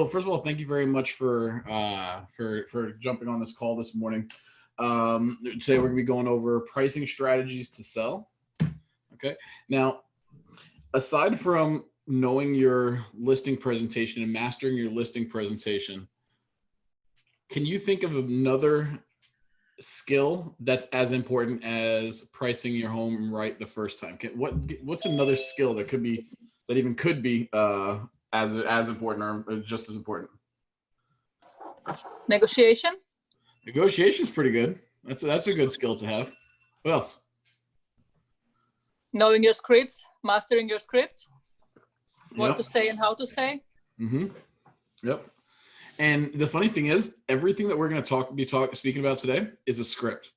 Well, first of all, thank you very much for jumping on this call this morning. Today we're going to be going over pricing strategies to sell. Okay. Now, aside from knowing your listing presentation and mastering your listing presentation, can you think of another skill that's as important as pricing your home right the first time? What's another skill that could be as important or just as important? Negotiation. Negotiation is pretty good. That's a good skill to have. What else? Knowing your scripts, mastering your scripts, what Yep. to say and how to say. Mm-hmm. Yep. And the funny thing is, everything that we're going to speaking about today is a script.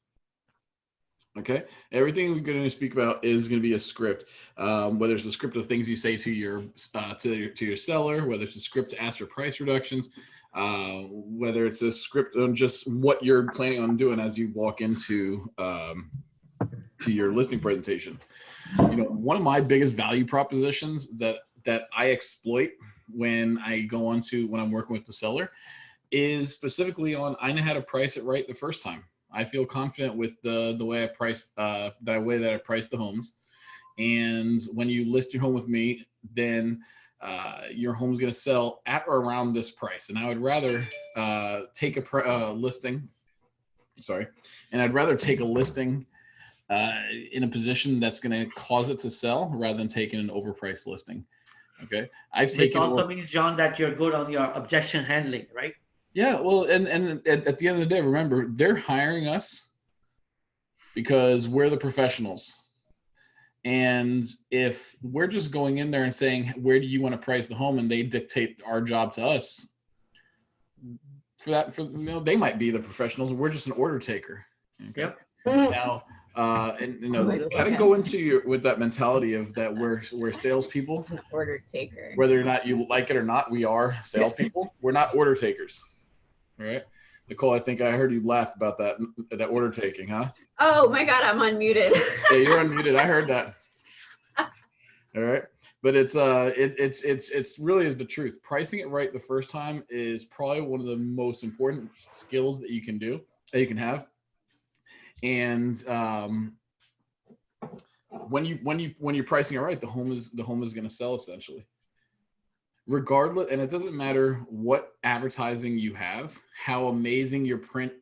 Okay. Everything we're going to speak about is going to be a script. Whether it's a script of things you say to your seller, whether it's a script to ask for price reductions, whether it's a script on just what you're planning on doing as you walk into to your listing presentation. You know, one of my biggest value propositions that I exploit when I'm working with the seller is specifically on, I know how to price it right the first time. I feel confident with the way I price that I price the homes. And when you list your home with me, then your home's going to sell at or around this price. And I would rather take a listing. Sorry. And I'd rather take a listing in a position that's going to cause it to sell rather than taking an overpriced listing. Okay. Which also means, John, that you're good on your objection handling, right? Yeah. Well, and at the end of the day, remember, they're hiring us because we're the professionals. And if we're just going in there and saying, where do you want to price the home? And they dictate our job to us, they might be the professionals and we're just an order taker. Okay. Yep. Now, kind of go into with that mentality of that we're salespeople. Order taker. Whether or not you like it or not, we are salespeople. We're not order takers. All right. Nicole, I think I heard you laugh about that order taking, huh? Oh my God, I'm unmuted. Yeah, you're unmuted. I heard that. All right. But it's really is the truth. Pricing it right the first time is probably one of the most important skills that you can have. And when you're pricing it right, the home is going to sell essentially. Regardless, and it doesn't matter what advertising you have, how amazing your print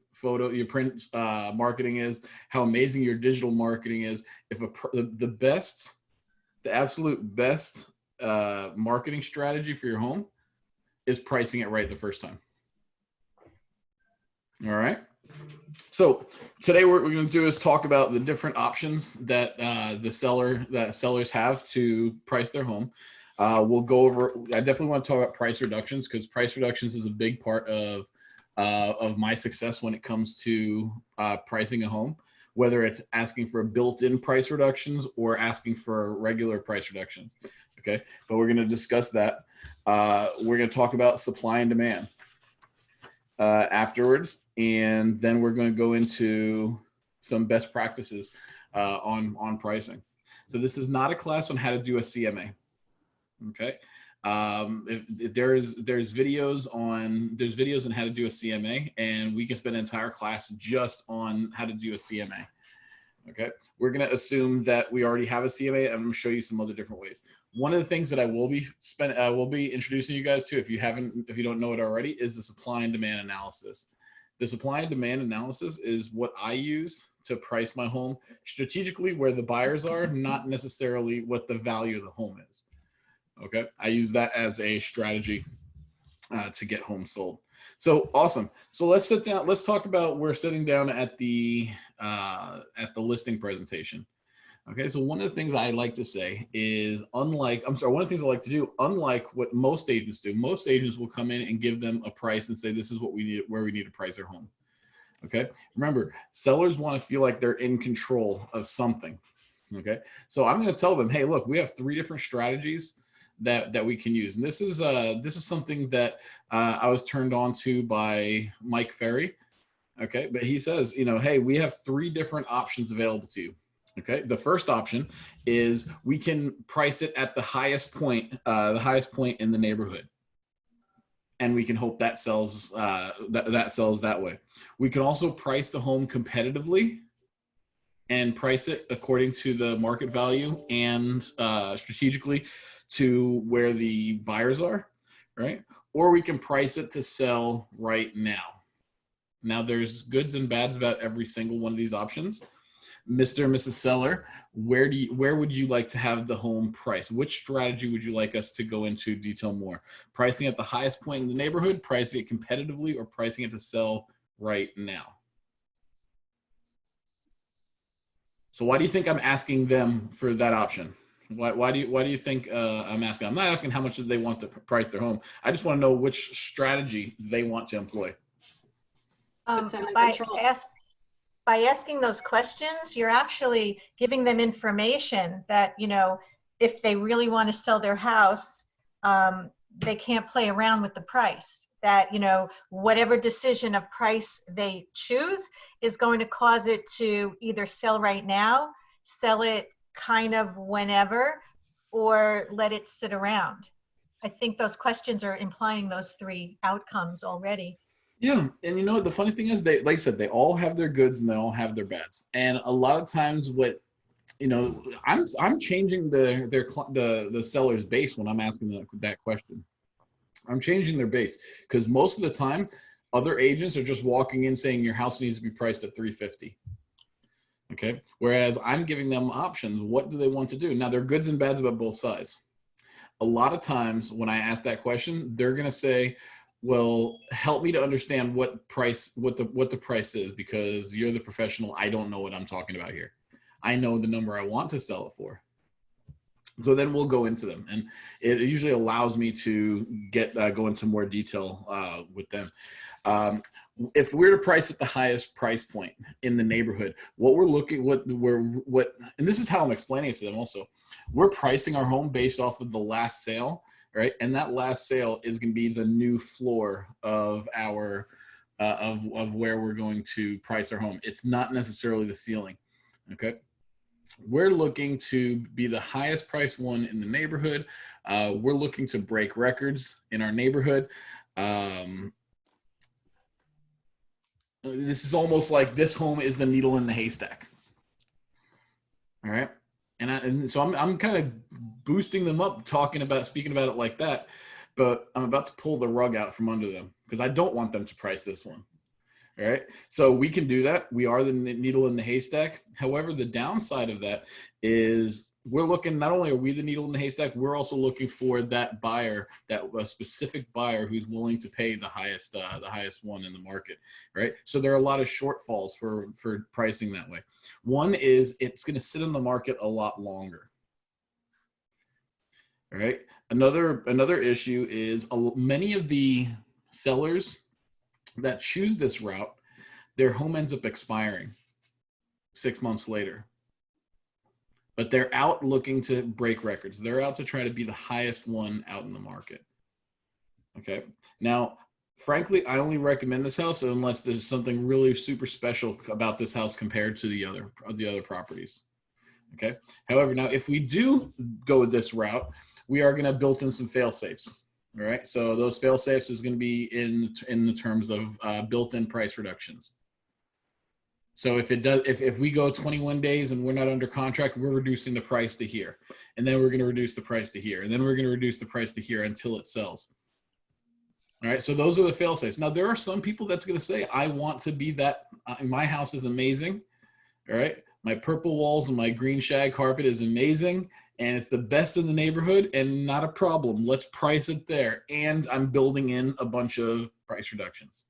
marketing is, how amazing your digital marketing is. If the absolute best marketing strategy for your home is pricing it right the first time. All right. So today what we're going to do is talk about the different options that sellers have to price their home. We'll go over. I definitely want to talk about price reductions because price reductions is a big part of my success when it comes to pricing a home. Whether it's asking for built-in price reductions or asking for regular price reductions. Okay, but we're going to discuss that. We're going to talk about supply and demand afterwards, and then we're going to go into some best practices on pricing. So this is not a class on how to do a CMA. Okay, there's videos on how to do a CMA, and we can spend an entire class just on how to do a CMA. Okay, we're going to assume that we already have a CMA, and I'm going to show you some other different ways. One of the things that I will be introducing you guys to, if you don't know it already, is the supply and demand analysis. The supply and demand analysis is what I use to price my home strategically where the buyers are, not necessarily what the value of the home is. Okay, I use that as a strategy to get homes sold. So awesome. So let's sit down. Let's talk about, we're sitting down at the listing presentation. Okay, so one of the things I like to say is one of the things I like to do, unlike what most agents do, most agents will come in and give them a price and say, this is what we need, where we need to price our home. Okay, remember, sellers want to feel like they're in control of something. Okay, so I'm going to tell them, hey, look, we have 3 different strategies that we can use. And this is something that I was turned on to by Mike Ferry. Okay, but he says, hey, we have 3 different options available to you. Okay, the first option is we can price it at the highest point in the neighborhood. and we can hope that sells that sells that way. We can also price the home competitively and price it according to the market value and strategically to where the buyers are, right? Or we can price it to sell right now. Now, there's goods and bads about every single one of these options. Mr. and Mrs. Seller, where would you like to have the home priced? Which strategy would you like us to go into detail more? Pricing at the highest point in the neighborhood, pricing it competitively, or pricing it to sell right now? So why do you think I'm asking them for that option? Why do you think I'm asking? I'm not asking how much they want to price their home. I just want to know which strategy they want to employ. Puts them in control. By asking those questions, you're actually giving them information that, you know, if they really want to sell their house, they can't play around with the price. That, you know, whatever decision of price they choose is going to cause it to either sell right now, sell it kind of whenever, or let it sit around. I think those questions are implying those three outcomes already. Yeah, and you know what the funny thing is, they, like I said, they all have their goods and they all have their bads. And a lot of times, what you know, I'm changing the seller's base when I'm asking that question. I'm changing their base because most of the time, other agents are just walking in saying your house needs to be priced at $350. Okay, whereas I'm giving them options. What do they want to do? Now, there are goods and bads about both sides. A lot of times, when I ask that question, they're going to say, well, help me to understand what the price is, because you're the professional. I don't know what I'm talking about here. I know the number I want to sell it for. So then we'll go into them, and it usually allows me to go into more detail with them. If we're to price at the highest price point in the neighborhood, and this is how I'm explaining it to them also. We're pricing our home based off of the last sale. Right, and that last sale is going to be the new floor of our of where we're going to price our home. It's not necessarily the ceiling. Okay, we're looking to be the highest priced one in the neighborhood. We're looking to break records in our neighborhood. This is almost like this home is the needle in the haystack. All right. And so I'm kind of boosting them up, speaking about it like that, but I'm about to pull the rug out from under them because I don't want them to price this one. All right. So we can do that. We are the needle in the haystack. However, the downside of that is we're looking, not only are we the needle in the haystack, we're also looking for that buyer, a specific buyer who's willing to pay the highest one in the market, right? So there are a lot of shortfalls for pricing that way. One is it's going to sit in the market a lot longer. All right. Another issue is many of the sellers that choose this route, their home ends up expiring 6 months later. But they're out looking to break records. They're out to try to be the highest one out in the market. Okay. Now, frankly, I only recommend this house unless there's something really super special about this house compared to the other properties. Okay. However, now if we do go with this route, we are going to build in some fail safes. All right. So those fail safes is going to be in the terms of built-in price reductions. So if we go 21 days and we're not under contract, we're reducing the price to here, and then we're going to reduce the price to here, and then we're going to reduce the price to here until it sells. All right. So those are the fail safes. Now there are some people that's going to say, I want to be that. My house is amazing. All right. My purple walls and my green shag carpet is amazing. And it's the best in the neighborhood and not a problem. Let's price it there. And I'm building in a bunch of price reductions.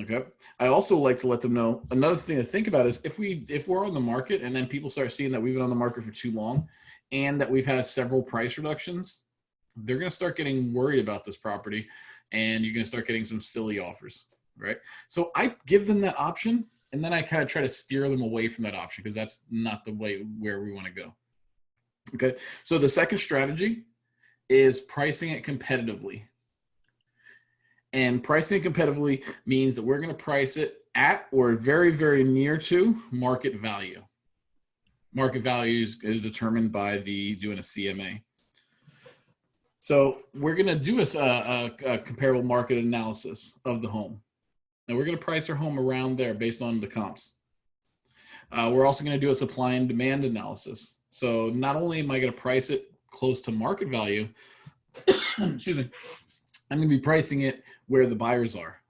Okay. I also like to let them know another thing to think about is if we're on the market and then people start seeing that we've been on the market for too long and that we've had several price reductions, they're going to start getting worried about this property and you're going to start getting some silly offers. Right. So I give them that option and then I kind of try to steer them away from that option because that's not the way where we want to go. Okay. So the second strategy is pricing it competitively. And pricing it competitively means that we're going to price it at or very, very near to market value. Market value is determined by doing a CMA. So we're going to do a comparable market analysis of the home. And we're going to price our home around there based on the comps. We're also going to do a supply and demand analysis. So not only am I going to price it close to market value, excuse me, I'm going to be pricing it where the buyers are.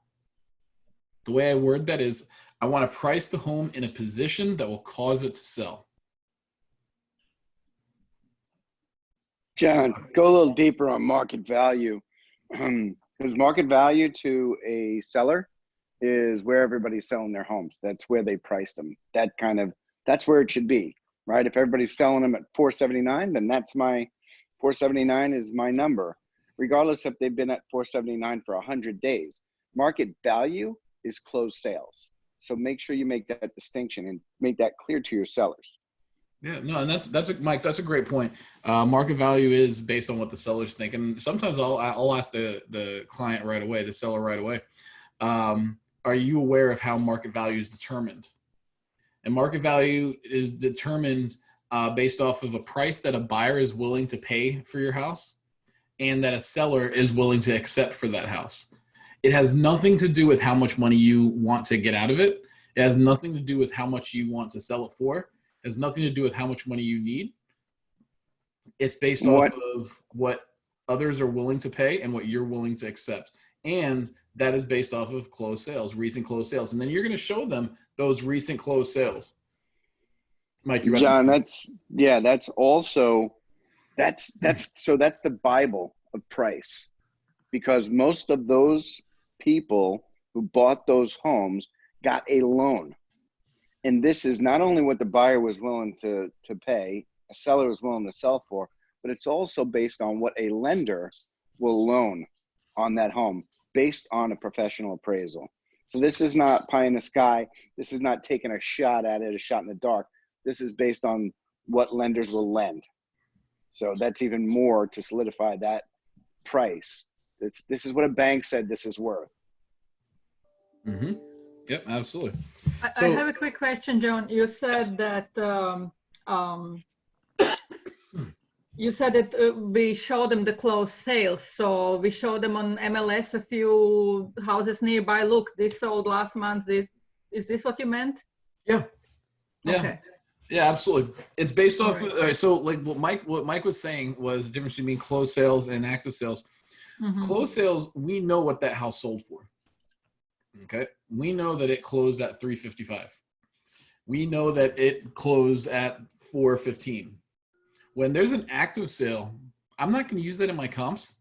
The way I word that is I want to price the home in a position that will cause it to sell. John, go a little deeper on market value. Because market value to a seller is where everybody's selling their homes. That's where they price them. That's where it should be, right? If everybody's selling them at 479, then that's my 479 is my number, regardless if they've been at 479 for 100 days. Market value is closed sales. So make sure you make that distinction and make that clear to your sellers. Yeah, no, and Mike, that's a great point. Market value is based on what the sellers think, and sometimes I'll ask the client right away, the seller right away, are you aware of how market value is determined? And market value is determined based off of a price that a buyer is willing to pay for your house, and that a seller is willing to accept for that house. It has nothing to do with how much money you want to get out of it. It has nothing to do with how much you want to sell it for. It has nothing to do with how much money you need. It's based off of what others are willing to pay and what you're willing to accept. And that is based off of closed sales, recent closed sales. And then you're going to show them those recent closed sales. Mike, you're John, that's the Bible of price, because most of those people who bought those homes got a loan. And this is not only what the buyer was willing to pay, a seller was willing to sell for, but it's also based on what a lender will loan on that home based on a professional appraisal. So this is not pie in the sky. This is not taking a shot at it, a shot in the dark. This is based on what lenders will lend. So that's even more to solidify that price. This is what a bank said this is worth. Mm-hmm. Yep, absolutely. I have a quick question, John. You said that we show them the closed sales. So we show them on MLS a few houses nearby. Look, this sold last month. Is this what you meant? Yeah. Yeah. Okay. Yeah, absolutely. It's based off. Right. So, like what Mike was saying was the difference between closed sales and active sales. Mm-hmm. Closed sales, we know what that house sold for. Okay, we know that it closed at 355. We know that it closed at 415. When there's an active sale, I'm not going to use that in my comps.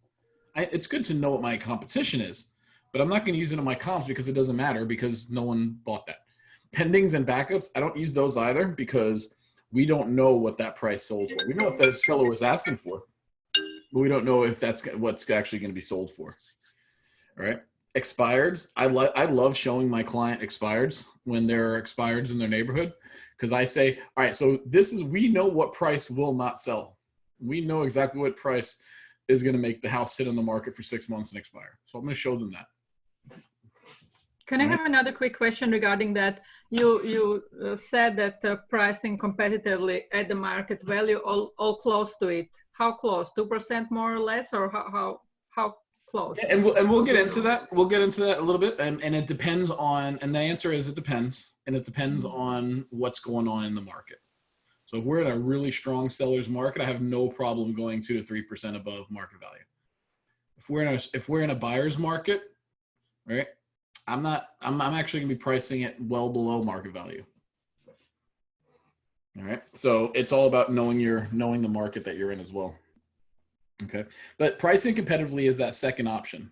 It's good to know what my competition is, but I'm not going to use it in my comps because it doesn't matter because no one bought that. Pendings and backups, I don't use those either because we don't know what that price sold for. We know what the seller was asking for, but we don't know if that's what's actually going to be sold for. All right. Expireds, I love showing my client expireds when there are expireds in their neighborhood, because I say, all right, so we know what price will not sell. We know exactly what price is going to make the house sit on the market for 6 months and expire. So I'm going to show them that. Can I have another quick question regarding that? You said that pricing competitively at the market value, all close to it. How close? 2% more or less, or how close? Yeah, and we'll get into that. We'll get into that a little bit, and it depends on. And the answer is it depends, and it depends on what's going on in the market. So if we're in a really strong seller's market, I have no problem going 2 to 3% above market value. If we're in a buyer's market, right? I'm actually going to be pricing it well below market value. All right. So it's all about knowing the market that you're in as well. Okay. But pricing competitively is that second option,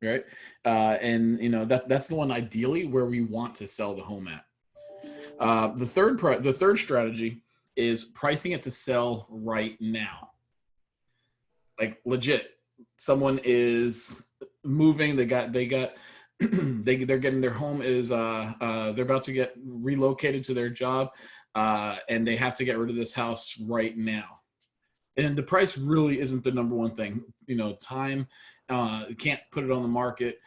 right? And that's the one ideally where we want to sell the home at. The third strategy is pricing it to sell right now. Like legit, someone is moving. They're getting their home is they're about to get relocated to their job, and they have to get rid of this house right now. And the price really isn't the number one thing. Time, can't put it on the market,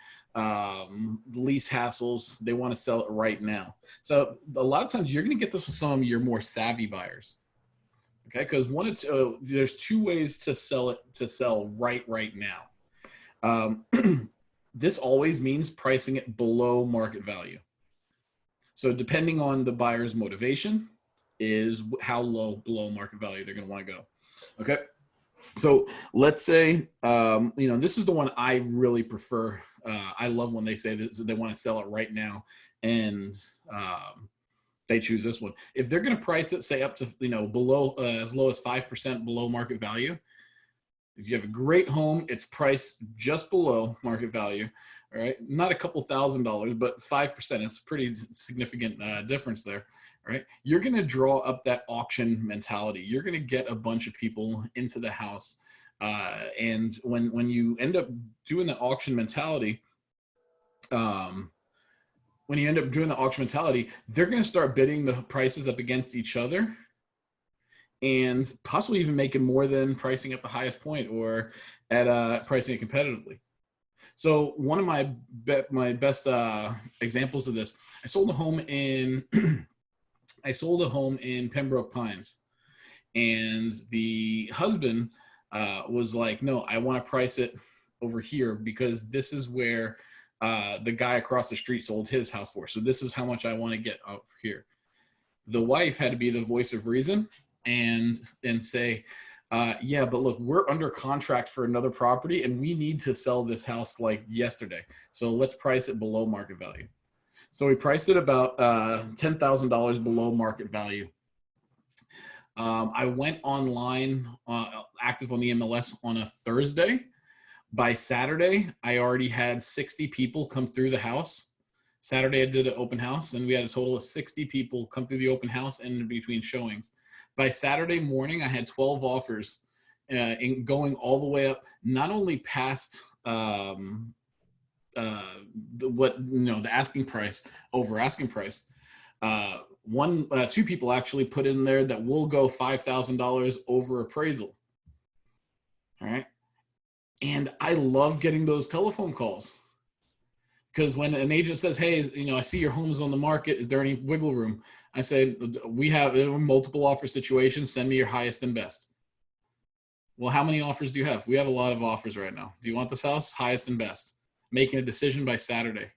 lease hassles. They want to sell it right now. So a lot of times you're going to get this with some of your more savvy buyers. Okay, because there's two ways to sell right now. This always means pricing it below market value. So depending on the buyer's motivation is how low below market value they're going to want to go. Okay. So let's say, this is the one I really prefer. I love when they say this, they want to sell it right now, and they choose this one. If they're going to price it, say up to, below, as low as 5% below market value. If you have a great home, it's priced just below market value. All right. Not a couple $1,000s, but 5%. It's a pretty significant difference there. All right. You're going to draw up that auction mentality. You're going to get a bunch of people into the house. And when you end up doing the auction mentality, they're going to start bidding the prices up against each other, and possibly even making more than pricing at the highest point or at pricing it competitively. So one of my best examples of this, I sold a home in Pembroke Pines, and the husband was like, no, I want to price it over here because this is where the guy across the street sold his house for. So this is how much I want to get out here. The wife had to be the voice of reason and say, yeah, but look, we're under contract for another property and we need to sell this house like yesterday. So let's price it below market value. So we priced it about $10,000 below market value. I went online, active on the MLS on a Thursday. By Saturday, I already had 60 people come through the house. Saturday, I did an open house, and we had a total of 60 people come through the open house and in between showings. By Saturday morning, I had 12 offers going all the way up, not only past the asking price, over asking price. Two people actually put in there that will go $5,000 over appraisal. All right. And I love getting those telephone calls, because when an agent says, hey, I see your home is on the market, is there any wiggle room? I say, we have multiple offer situations. Send me your highest and best. Well, how many offers do you have? We have a lot of offers right now. Do you want this house? Highest and best. Making a decision by Saturday.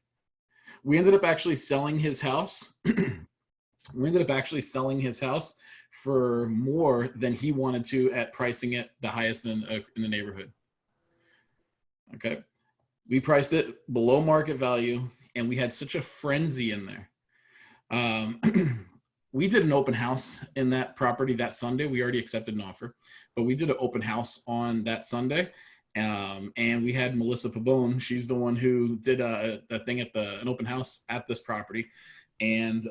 We ended up actually selling his house. For more than he wanted to at pricing it the highest in the neighborhood. Okay. We priced it below market value, and we had such a frenzy in there. We did an open house in that property that Sunday. We already accepted an offer, but we did an open house on that Sunday. And we had Melissa Pabone. She's the one who did a thing at an open house at this property. And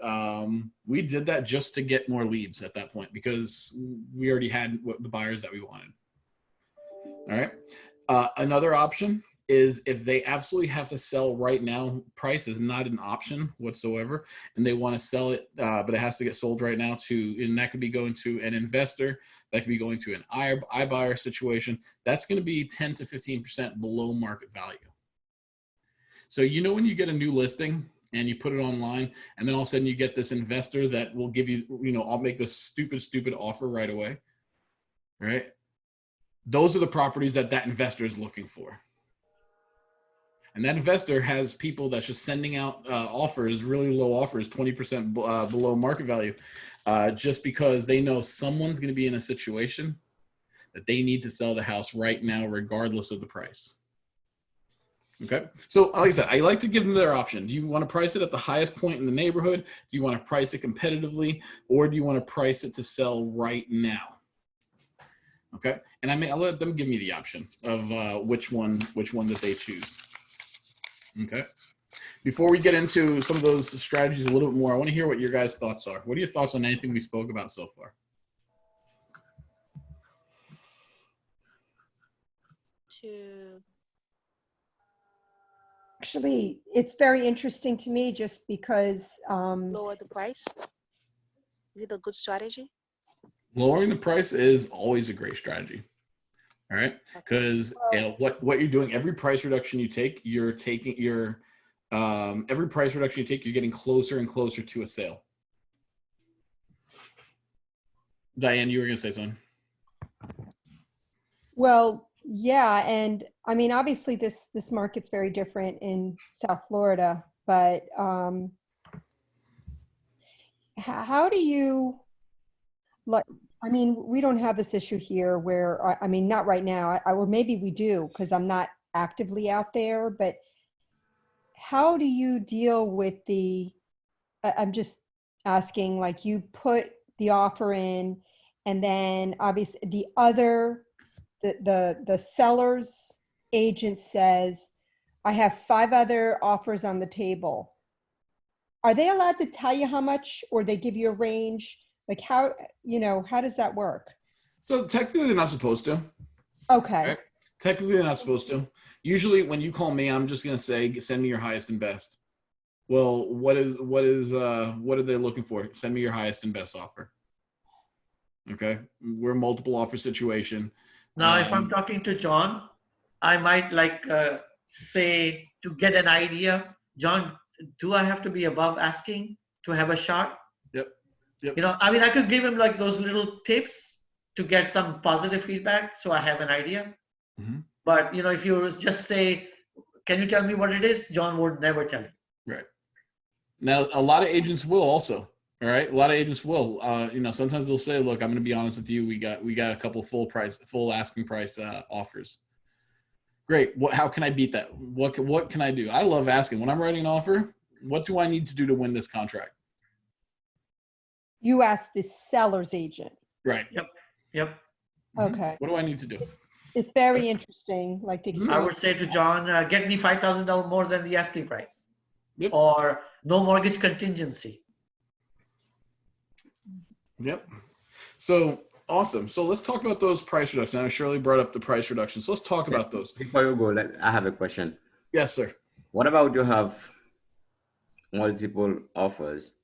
we did that just to get more leads at that point, because we already had the buyers that we wanted. All right. Another option is if they absolutely have to sell right now, price is not an option whatsoever, and they want to sell it, but it has to get sold right now and that could be going to an investor, that could be going to an iBuyer situation. That's going to be 10 to 15% below market value. So, when you get a new listing and you put it online, and then all of a sudden you get this investor that will give you, I'll make this stupid offer right away, right? Those are the properties that investor is looking for. And that investor has people that's just sending out offers, really low offers, 20% below market value, just because they know someone's going to be in a situation that they need to sell the house right now, regardless of the price. Okay. So like I said, I like to give them their option. Do you want to price it at the highest point in the neighborhood? Do you want to price it competitively? Or do you want to price it to sell right now? Okay. And I'll let them give me the option of which one that they choose. Okay. Before we get into some of those strategies a little bit more, I want to hear what your guys' thoughts are. What are your thoughts on anything we spoke about so far? Actually, it's very interesting to me just because lower the price. Is it a good strategy? Lowering the price is always a great strategy. All right. Because what you're doing, every price reduction you take, you're getting closer and closer to a sale. Diane, you were going to say something. Well, yeah, and I mean, obviously this market's very different in South Florida, but how do you like? I mean, we don't have this issue here where I mean, not right now. Or maybe we do because I'm not actively out there. But how do you deal with the? I'm just asking. Like, you put the offer in, and then obviously the seller's agent says, I have 5 other offers on the table. Are they allowed to tell you how much, or they give you a range? Like how does that work? So technically they're not supposed to. Okay. Right? Technically they're not supposed to. Usually when you call me, I'm just going to say, send me your highest and best. Well, what are they looking for? Send me your highest and best offer. Okay. We're a multiple offer situation. Now, if I'm talking to John, I might say to get an idea, John, do I have to be above asking to have a shot? Yep. I mean, I could give him like those little tips to get some positive feedback so I have an idea. Mm-hmm. But, if you just say, can you tell me what it is? John would never tell you. Right. Now, a lot of agents will also. All right. A lot of agents will, sometimes they'll say, look, I'm going to be honest with you. We got a couple full asking price offers. Great. How can I beat that? What can I do? I love asking when I'm writing an offer. What do I need to do to win this contract? You ask the seller's agent. Right. Yep. Okay. What do I need to do? It's very interesting. Like the experience. I would say to John, get me $5,000 more than the asking price. Yep. Or no mortgage contingency. Yep. So awesome. So let's talk about those price reductions. Now, Shirley brought up the price reductions. So let's talk about those. Before you go, I have a question. Yes, sir. What about you have multiple offers?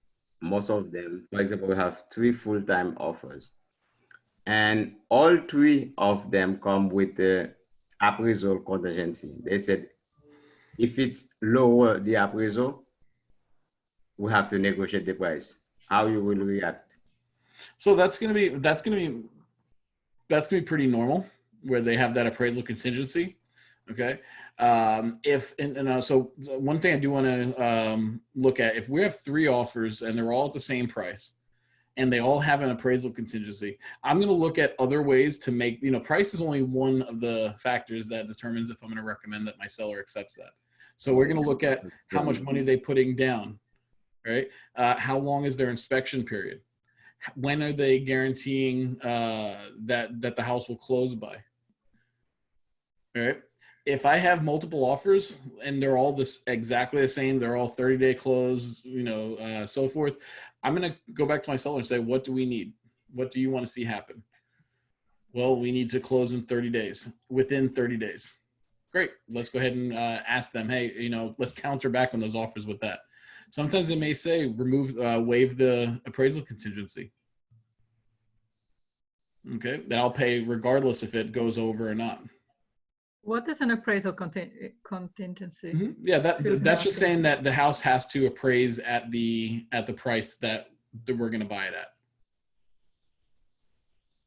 Most of them, for example, we have 3 full-time offers. And all 3 of them come with the appraisal contingency. They said, if it's lower the appraisal, we have to negotiate the price. How you will react? So that's gonna be pretty normal where they have that appraisal contingency. Okay. So one thing I do want to look at, if we have 3 offers and they're all at the same price and they all have an appraisal contingency, I'm going to look at other ways to make, price is only one of the factors that determines if I'm going to recommend that my seller accepts that. So we're going to look at how much money they're putting down, right? How long is their inspection period? When are they guaranteeing that the house will close by? All right. If I have multiple offers and they're all exactly the same, they're all 30-day close, so forth, I'm going to go back to my seller and say, what do we need? What do you want to see happen? Well, we need to close in 30 days, within 30 days. Great. Let's go ahead and ask them, hey, let's counter back on those offers with that. Sometimes they may say, waive the appraisal contingency. Okay. That I'll pay regardless if it goes over or not. What is an appraisal contingency? Mm-hmm. Yeah, that's just saying that the house has to appraise at the price that we're going to buy it at.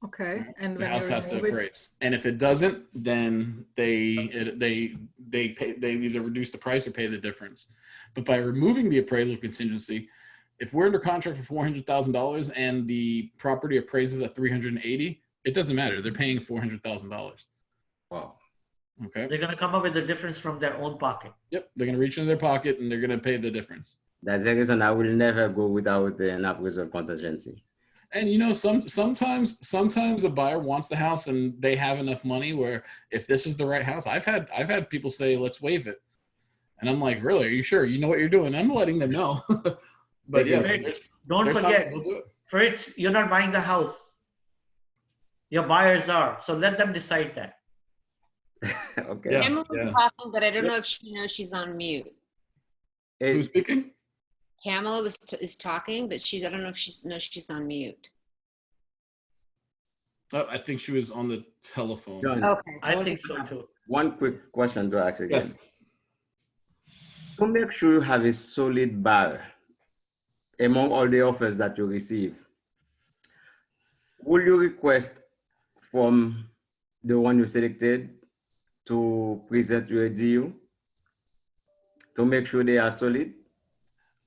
Okay, and the house has to appraise, and if it doesn't, then they either reduce the price or pay the difference. But by removing the appraisal contingency, if we're under contract for $400,000 and the property appraises at $380,000, it doesn't matter. They're paying $400,000. Wow. Okay. They're going to come up with the difference from their own pocket. Yep. They're going to reach into their pocket and they're going to pay the difference. That's the reason I will never go without an appraisal contingency. And sometimes a buyer wants the house and they have enough money where if this is the right house, I've had people say, let's waive it. And I'm like, really? Are you sure? You know what you're doing? I'm letting them know. But yeah, Fritz, don't forget, Fritz, you're not buying the house. Your buyers are. So let them decide that. Okay. Yeah. Emma was talking, but I don't know if she knows she's on mute. Who's speaking? Pamela is talking, but I don't know if she knows she's on mute. Oh, I think she was on the telephone. John, okay. I think so too. One quick question to ask again. Yes. To make sure you have a solid buyer among all the offers that you receive, will you request from the one you selected to present your DU to make sure they are solid?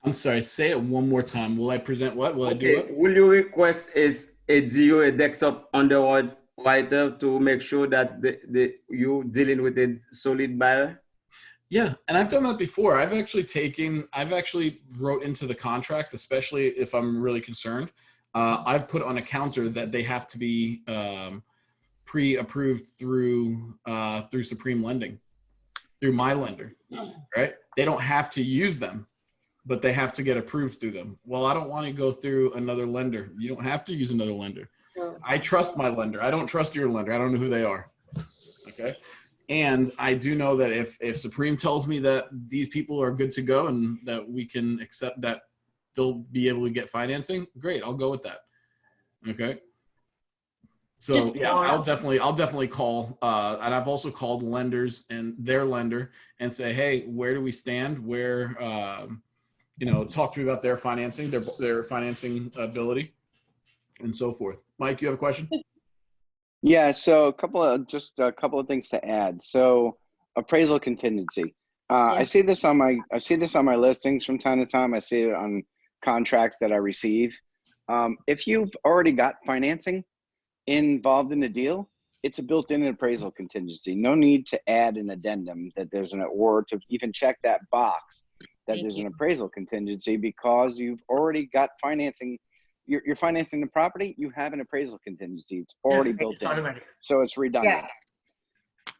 I'm sorry, say it one more time. Will I present what? Will I do Okay, it? will you request is a DU, a desktop underwriter to make sure that you dealing with a solid buyer? Yeah, and I've done that before. I've actually wrote into the contract, especially if I'm really concerned. I've put on a counter that they have to be pre-approved through Supreme Lending, through my lender, right? They don't have to use them, but they have to get approved through them. Well, I don't want to go through another lender. You don't have to use another lender. I trust my lender. I don't trust your lender. I don't know who they are. Okay. And I do know that if Supreme tells me that these people are good to go and that we can accept that they'll be able to get financing, great, I'll go with that. Okay. So yeah, I'll definitely call, and I've also called lenders and their lender and say, hey, where do we stand? Where, talk to me about their financing, their financing ability, and so forth. Mike, you have a question? Yeah, so a couple of things to add. So appraisal contingency. I see this on my listings from time to time. I see it on contracts that I receive. If you've already got financing involved in the deal, it's a built-in appraisal contingency. No need to add an addendum that there's or to even check that box that there's an appraisal contingency, because you've already got financing. You're financing the property, you have an appraisal contingency. It's already built in. Automatic. So it's redundant.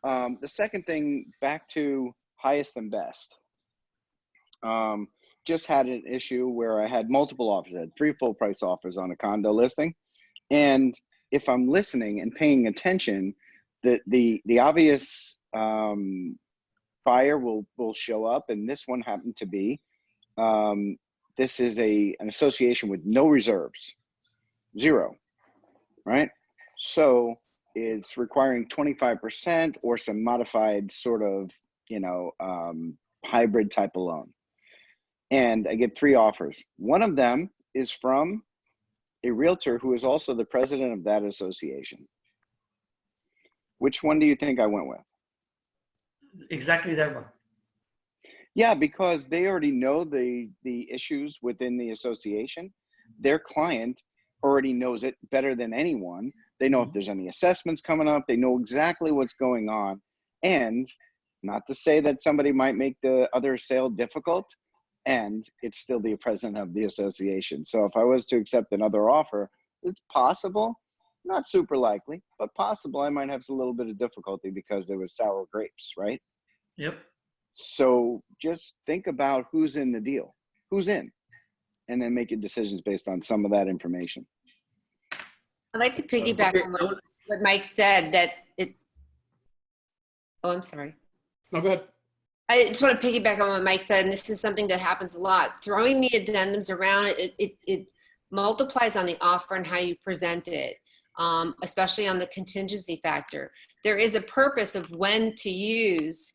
The second thing, back to highest and best. Just had an issue where I had multiple offers. I had 3 full price offers on a condo listing. And if I'm listening and paying attention, the obvious buyer will show up, and this one happened to be this is an association with no reserves, 0, right? So it's requiring 25% or some modified sort of hybrid type of loan. And I get 3 offers. One of them is from a realtor who is also the president of that association. Which one do you think I went with? Exactly that one. Yeah, because they already know the issues within the association. Their client already knows it better than anyone. They know if there's any assessments coming up. They know exactly what's going on. And not to say that somebody might make the other sale difficult, and it's still the president of the association. So if I was to accept another offer, it's possible, not super likely, but possible I might have a little bit of difficulty because there was sour grapes, right? Yep. So just think about who's in the deal, who's in, and then make your decisions based on some of that information. I'd like to piggyback on what Mike said, I'm sorry. No, go ahead. I just want to piggyback on what Mike said, and this is something that happens a lot. Throwing the addendums around, it multiplies on the offer and how you present it, especially on the contingency factor. There is a purpose of when to use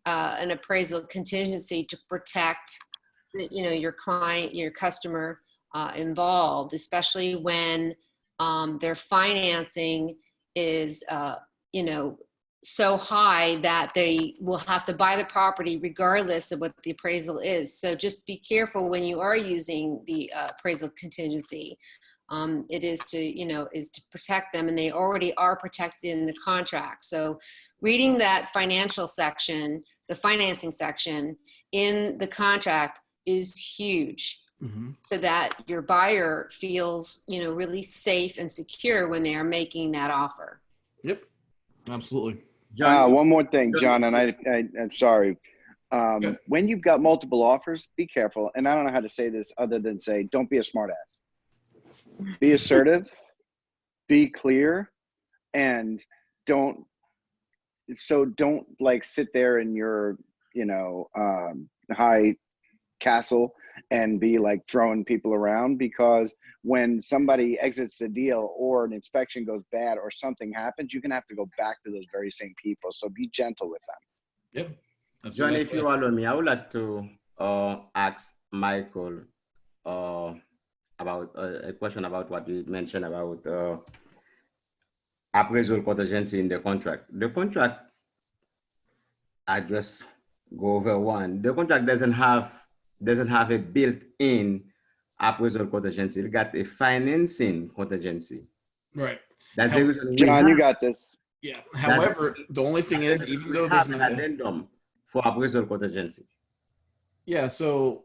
an appraisal contingency to protect your client, your customer involved, especially when their financing is so high that they will have to buy the property regardless of what the appraisal is. So just be careful when you are using the appraisal contingency. It is to protect them, and they already are protected in the contract. So reading that financial section, the financing section in the contract is huge. So that your buyer feels, really safe and secure when they are making that offer. Yep, absolutely. One more thing, John, and I'm sorry. When you've got multiple offers, be careful. And I don't know how to say this other than say, don't be a smartass. Be assertive, be clear, and don't like sit there in your, high castle and be like throwing people around, because when somebody exits the deal or an inspection goes bad or something happens, you're gonna have to go back to those very same people. So be gentle with them. Yep. John, if you allow me, I would like to ask Michael about a question about what you mentioned about appraisal contingency in the contract. The contract, I just go over one. The contract doesn't have a built-in appraisal contingency. It got a financing contingency. Right. That's the reason we John, you have, got this. Yeah. However, the only thing is, even we though have there's an not addendum for appraisal contingency. yeah, so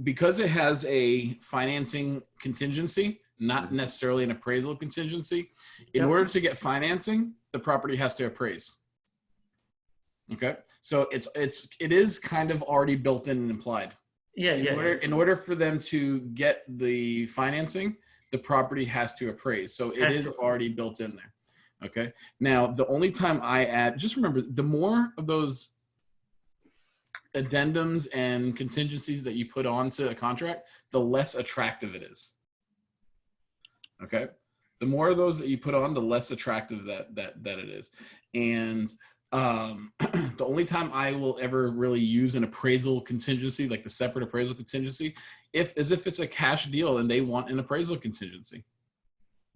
because it has a financing contingency, not necessarily an appraisal contingency, in order to get financing, the property has to appraise. Okay, so it is kind of already built in and implied. Yeah, In order for them to get the financing, the property has to appraise. So it is already built in there. Okay. Now, the only time I add, just remember, the more of those addendums and contingencies that you put onto a contract, the less attractive it is. Okay. The more of those that you put on, the less attractive that it is. And the only time I will ever really use an appraisal contingency, like the separate appraisal contingency, is if it's a cash deal and they want an appraisal contingency.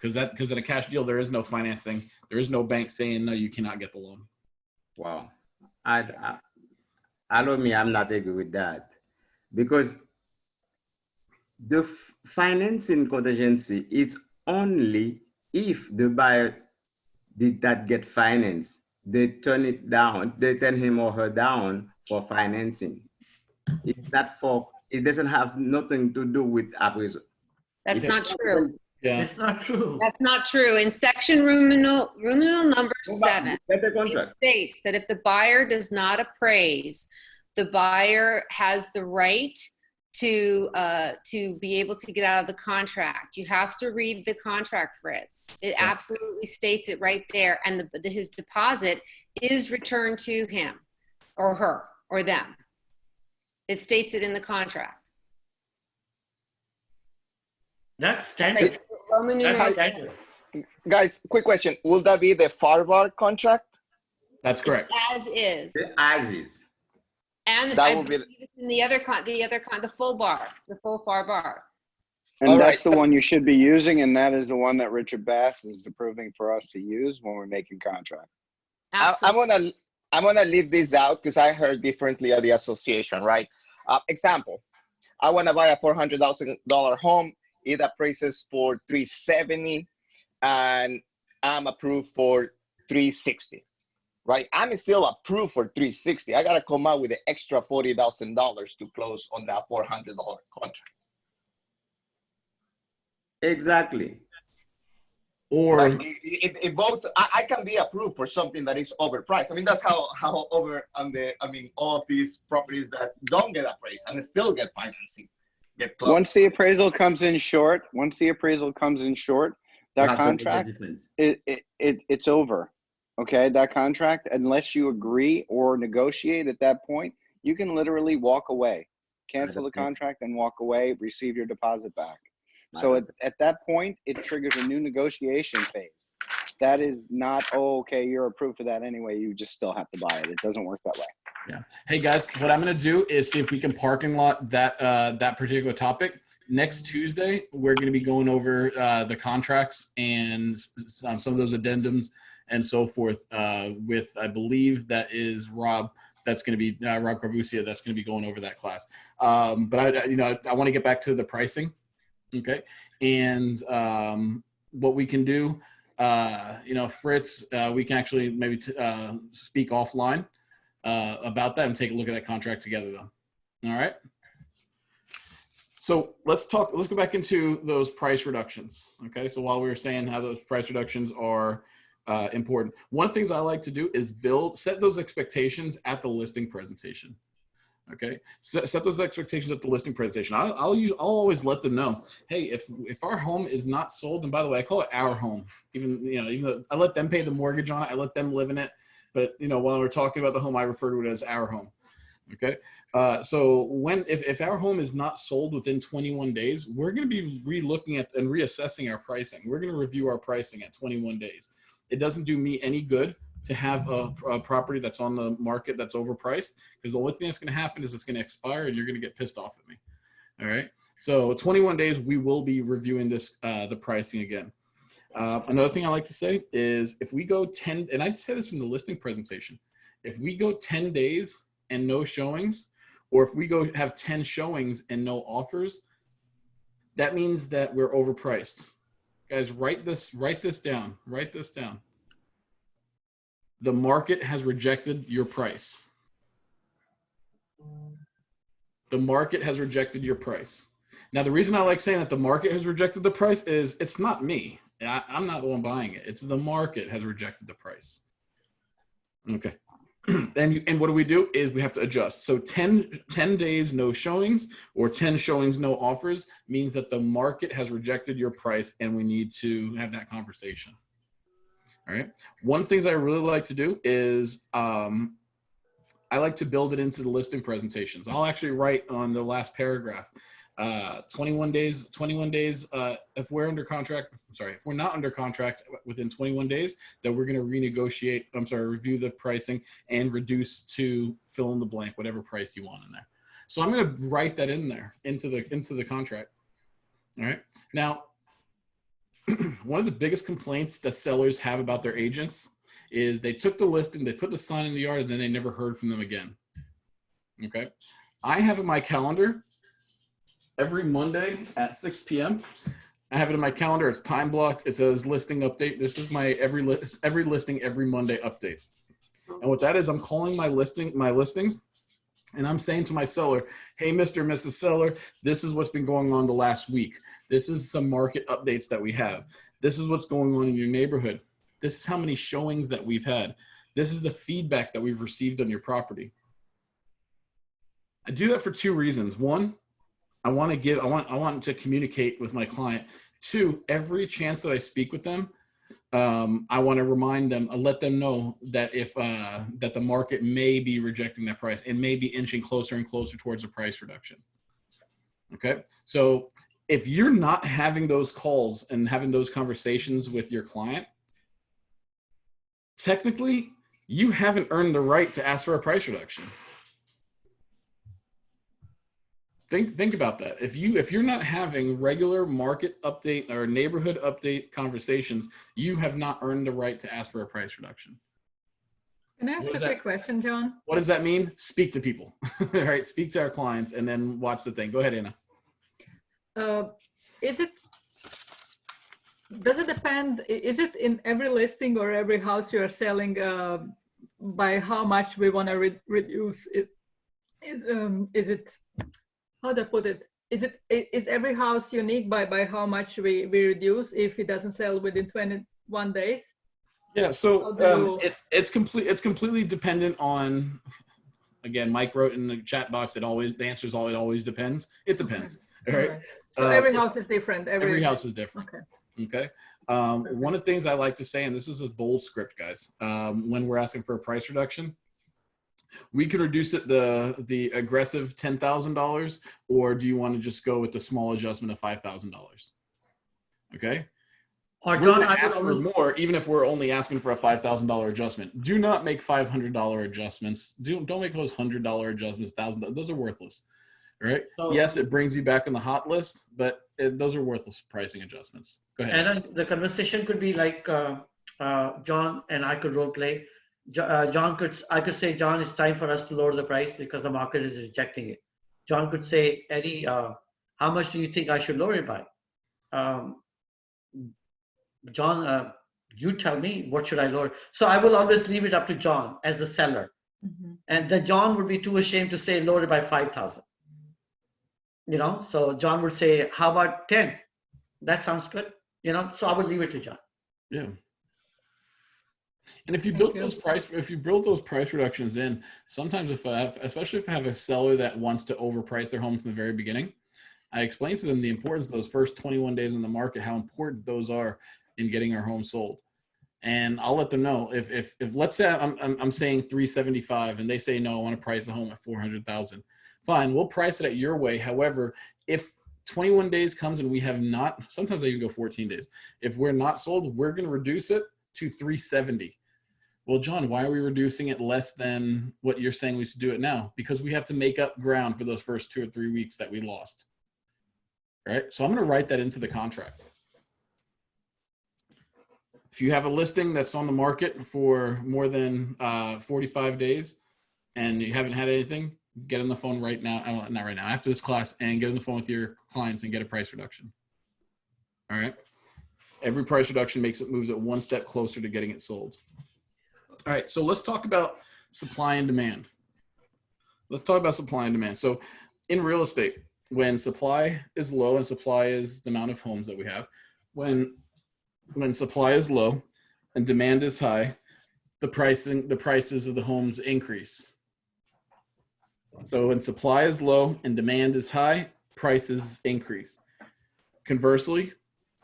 Because in a cash deal, there is no financing. There is no bank saying, no, you cannot get the loan. Wow. I know me, I'm not agree with that. Because the financing contingency is only if the buyer did not get financed. They turn it down, they turn him or her down for financing. It's not for, it doesn't have nothing to do with appraisal. That's not true. Yeah. It's not true. That's not true. In section ruminal number 7, it It states that if the buyer does not appraise, the buyer has the right to be able to get out of the contract. You have to read the contract, Fritz. It absolutely states it right there. And his deposit is returned to him or her or them. It states it in the contract. That's standard. Like Roman numeral That's 7. standard. Guys, quick question. Will that be the FAR contract? That's correct. As is. As is. And That I will be believe it's in the full bar, the full FAR bar. And All that's right, the one you should be using, and that is the one that Richard Bass is approving for us to use when we're making contracts. I'm gonna leave this out because I heard differently at the association, right? Example, I want to buy a $400,000 home. It appraises for $370,000, and I'm approved for $360,000. Right, I'm still approved for $360,000. I gotta come out with an extra $40,000 to close on that $400 contract. Exactly. Or right? It both, I can be approved for something that is overpriced. I mean, that's how over on all of these properties that don't get appraised and still get financing get closed. Once the appraisal comes in short, that contract, it's over. Okay, that contract, unless you agree or negotiate at that point, you can literally walk away, cancel the contract and walk away, receive your deposit back. So at that point, it triggers a new negotiation phase. That is not, oh, okay, you're approved for that anyway. You just still have to buy it. It doesn't work that way. Yeah. Hey guys, what I'm going to do is see if we can parking lot that particular topic. Next Tuesday, we're going to be going over the contracts and some of those addendums and so forth with, I believe that is Rob. That's going to be Rob Carbucia. That's going to be going over that class. But I want to get back to the pricing. Okay. And what we can do, Fritz, we can actually maybe speak offline about that and take a look at that contract together though. All right. So let's go back into those price reductions. Okay. So while we were saying how those price reductions are important, one of the things I like to do is set those expectations at the listing presentation. Okay. Set those expectations at the listing presentation. I'll always let them know, hey, if our home is not sold, and by the way, I call it our home, even though I let them pay the mortgage on it, I let them live in it. But while we're talking about the home, I refer to it as our home. Okay. So if our home is not sold within 21 days, we're going to be re-looking at and reassessing our pricing. We're going to review our pricing at 21 days. It doesn't do me any good to have a property that's on the market that's overpriced, because the only thing that's going to happen is it's going to expire and you're going to get pissed off at me. All right. So 21 days, we will be reviewing the pricing again. Another thing I like to say is if we go 10, and I'd say this from the listing presentation, if we go 10 days and no showings, or if we go have 10 showings and no offers, that means that we're overpriced. Guys, write this down. Write this down. The market has rejected your price. The market has rejected your price. Now, the reason I like saying that the market has rejected the price is it's not me. I'm not the one buying it. It's the market has rejected the price. Okay. And what do? Is we have to adjust. So 10 days, no showings, or 10 showings, no offers means that the market has rejected your price and we need to have that conversation. All right. One of the things I really like to do is I like to build it into the listing presentations. I'll actually write on the last paragraph, 21 days, if we're under contract, if we're not under contract within 21 days, then we're going to renegotiate, review the pricing and reduce to fill in the blank, whatever price you want in there. So I'm going to write that in there into the contract. All right. Now, one of the biggest complaints that sellers have about their agents is they took the listing, they put the sign in the yard, and then they never heard from them again. Okay. I have in my calendar every Monday at 6 p.m. I have it in my calendar. It's time blocked. It says listing update. This is my every listing every Monday update. And what that is, I'm calling my listings, and I'm saying to my seller, hey, Mr. and Mrs. Seller, this is what's been going on the last week. This is some market updates that we have. This is what's going on in your neighborhood. This is how many showings that we've had. This is the feedback that we've received on your property. I do that for two reasons. One, I want to communicate with my client. Two, every chance that I speak with them, I want to remind them, let them know that that the market may be rejecting that price and may be inching closer and closer towards a price reduction. Okay, so if you're not having those calls and having those conversations with your client, technically you haven't earned the right to ask for a price reduction. Think about that. If you're not having regular market update or neighborhood update conversations, you have not earned the right to ask for a price reduction. Can I ask a quick question, John? What does that mean? Speak to people. All right, speak to our clients and then watch the thing. Go ahead, Anna. Does it depend? Is it in every listing or every house you are selling by how much we want to reduce it? Is it? How do I put it? Is every house unique by how much we reduce if it doesn't sell within 21 days? Yeah, so it's completely dependent on, again, Mike wrote in the chat box, the answer is it always depends. It depends. Okay. All right. So every house is different. Every house is different. Okay. One of the things I like to say, and this is a bold script, guys, when we're asking for a price reduction, we can reduce it the aggressive $10,000, or do you want to just go with the small adjustment of $5,000? Okay. Or we're John, going to ask for more, even if we're only asking for a $5,000 adjustment. Do not make $500 adjustments. Don't make those $100 adjustments, $1,000. Those are worthless. All right. So, yes, it brings you back on the hot list, but those are worthless pricing adjustments. Go ahead. And the conversation could be like John and I could role play. I could say, John, it's time for us to lower the price because the market is rejecting it. John could say, Eddie, how much do you think I should lower it by? John, you tell me, what should I lower? So I will always leave it up to John as the seller. And then John would be too ashamed to say lower it by 5,000. So John would say, how about 10? That sounds good. So I would leave it to John. Yeah. And if you build those price reductions in, sometimes especially if I have a seller that wants to overprice their homes from the very beginning, I explain to them the importance of those first 21 days in the market, how important those are in getting our home sold. And I'll let them know if let's say I'm saying 375 and they say, no, I want to price the home at 400,000. Fine. We'll price it at your way. However, if 21 days comes and we have not, sometimes I even go 14 days. If we're not sold, we're going to reduce it to 370. Well, John, why are we reducing it less than what you're saying we should do it now? Because we have to make up ground for those first 2 or 3 weeks that we lost. Right? So I'm going to write that into the contract. If you have a listing that's on the market for more than 45 days and you haven't had anything, get on the phone right now, not right now, after this class, and get on the phone with your clients and get a price reduction. All right. Every price reduction moves it one step closer to getting it sold. All right. So let's talk about supply and demand. Let's talk about supply and demand. So in real estate, when supply is low, and supply is the amount of homes that we have, when supply is low and demand is high, the prices of the homes increase. So when supply is low and demand is high, prices increase. Conversely,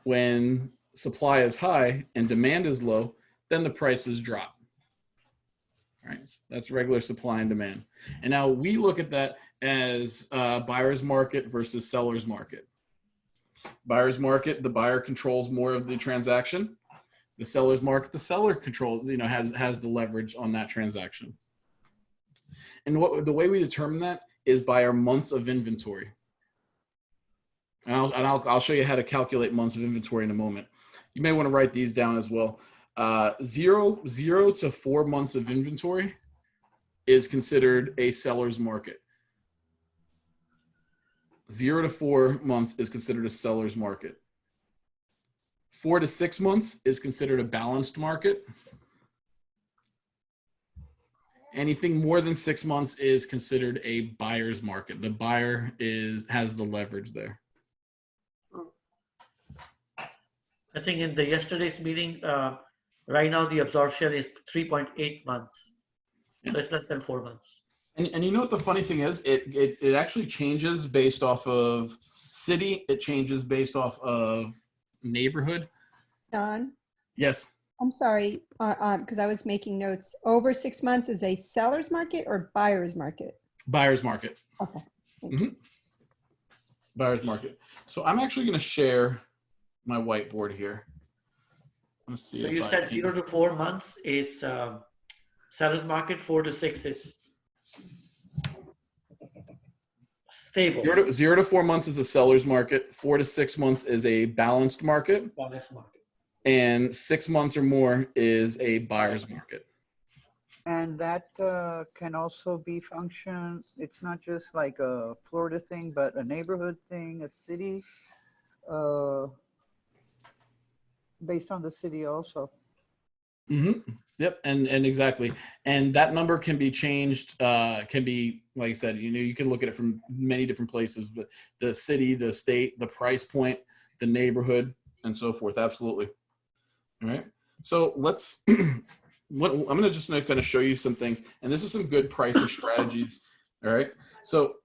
when supply is high and demand is low, then the prices drop. All right, so that's regular supply and demand. And now we look at that as buyer's market versus seller's market. Buyer's market, the buyer controls more of the transaction. The seller's market, the seller controls, has the leverage on that transaction. And the way we determine that is by our months of inventory. And I'll show you how to calculate months of inventory in a moment. You may want to write these down as well. 0 to 4 months of inventory is considered a seller's market. 0 to 4 months is considered a seller's market. 4 to 6 months is considered a balanced market. Anything more than 6 months is considered a buyer's market. The buyer has the leverage there. I think in the yesterday's meeting, right now the absorption is 3.8 months. So it's less than 4 months. And you know what the funny thing is? It actually changes based off of city. It changes based off of neighborhood. Don, Yes. I'm sorry, because I was making notes. Over 6 months is a seller's market or buyer's market? Buyer's market. Okay. Buyer's market. So I'm actually going to share my whiteboard here. Let's see. So you said 0 to 4 months is seller's market, 4 to 6 is stable. 0 to 4 months is a seller's market. 4 to 6 months is a balanced market. Balanced market. And 6 months or more is a buyer's market. And that can also be function. It's not just like a Florida thing, but a neighborhood thing, a city, based on the city also. Mm-hmm. Yep, and exactly. And that number can be changed, can be, like I said, you can look at it from many different places, but the city, the state, the price point, the neighborhood, and so forth. Absolutely. All right. So let's, I'm going to just kind of show you some things, and this is some good pricing strategies. All right. So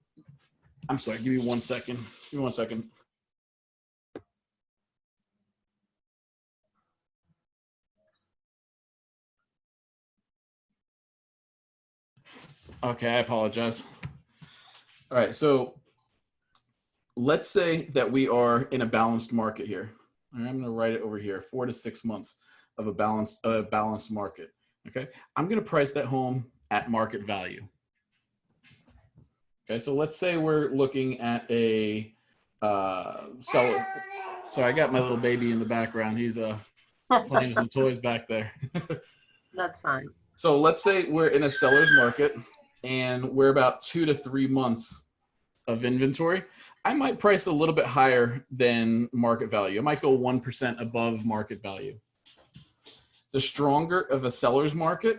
I'm sorry, give me 1 second. Give me 1 second. Okay, I apologize. All right, so let's say that we are in a balanced market here. All right, I'm going to write it over here, 4 to 6 months of a balanced market. Okay, I'm going to price that home at market value. Okay, so let's say we're looking at a seller. Sorry, I got my little baby in the background. He's playing with some toys back there. That's fine. So let's say we're in a seller's market and we're about 2 to 3 months of inventory. I might price a little bit higher than market value. I might go 1% above market value. The stronger of a seller's market,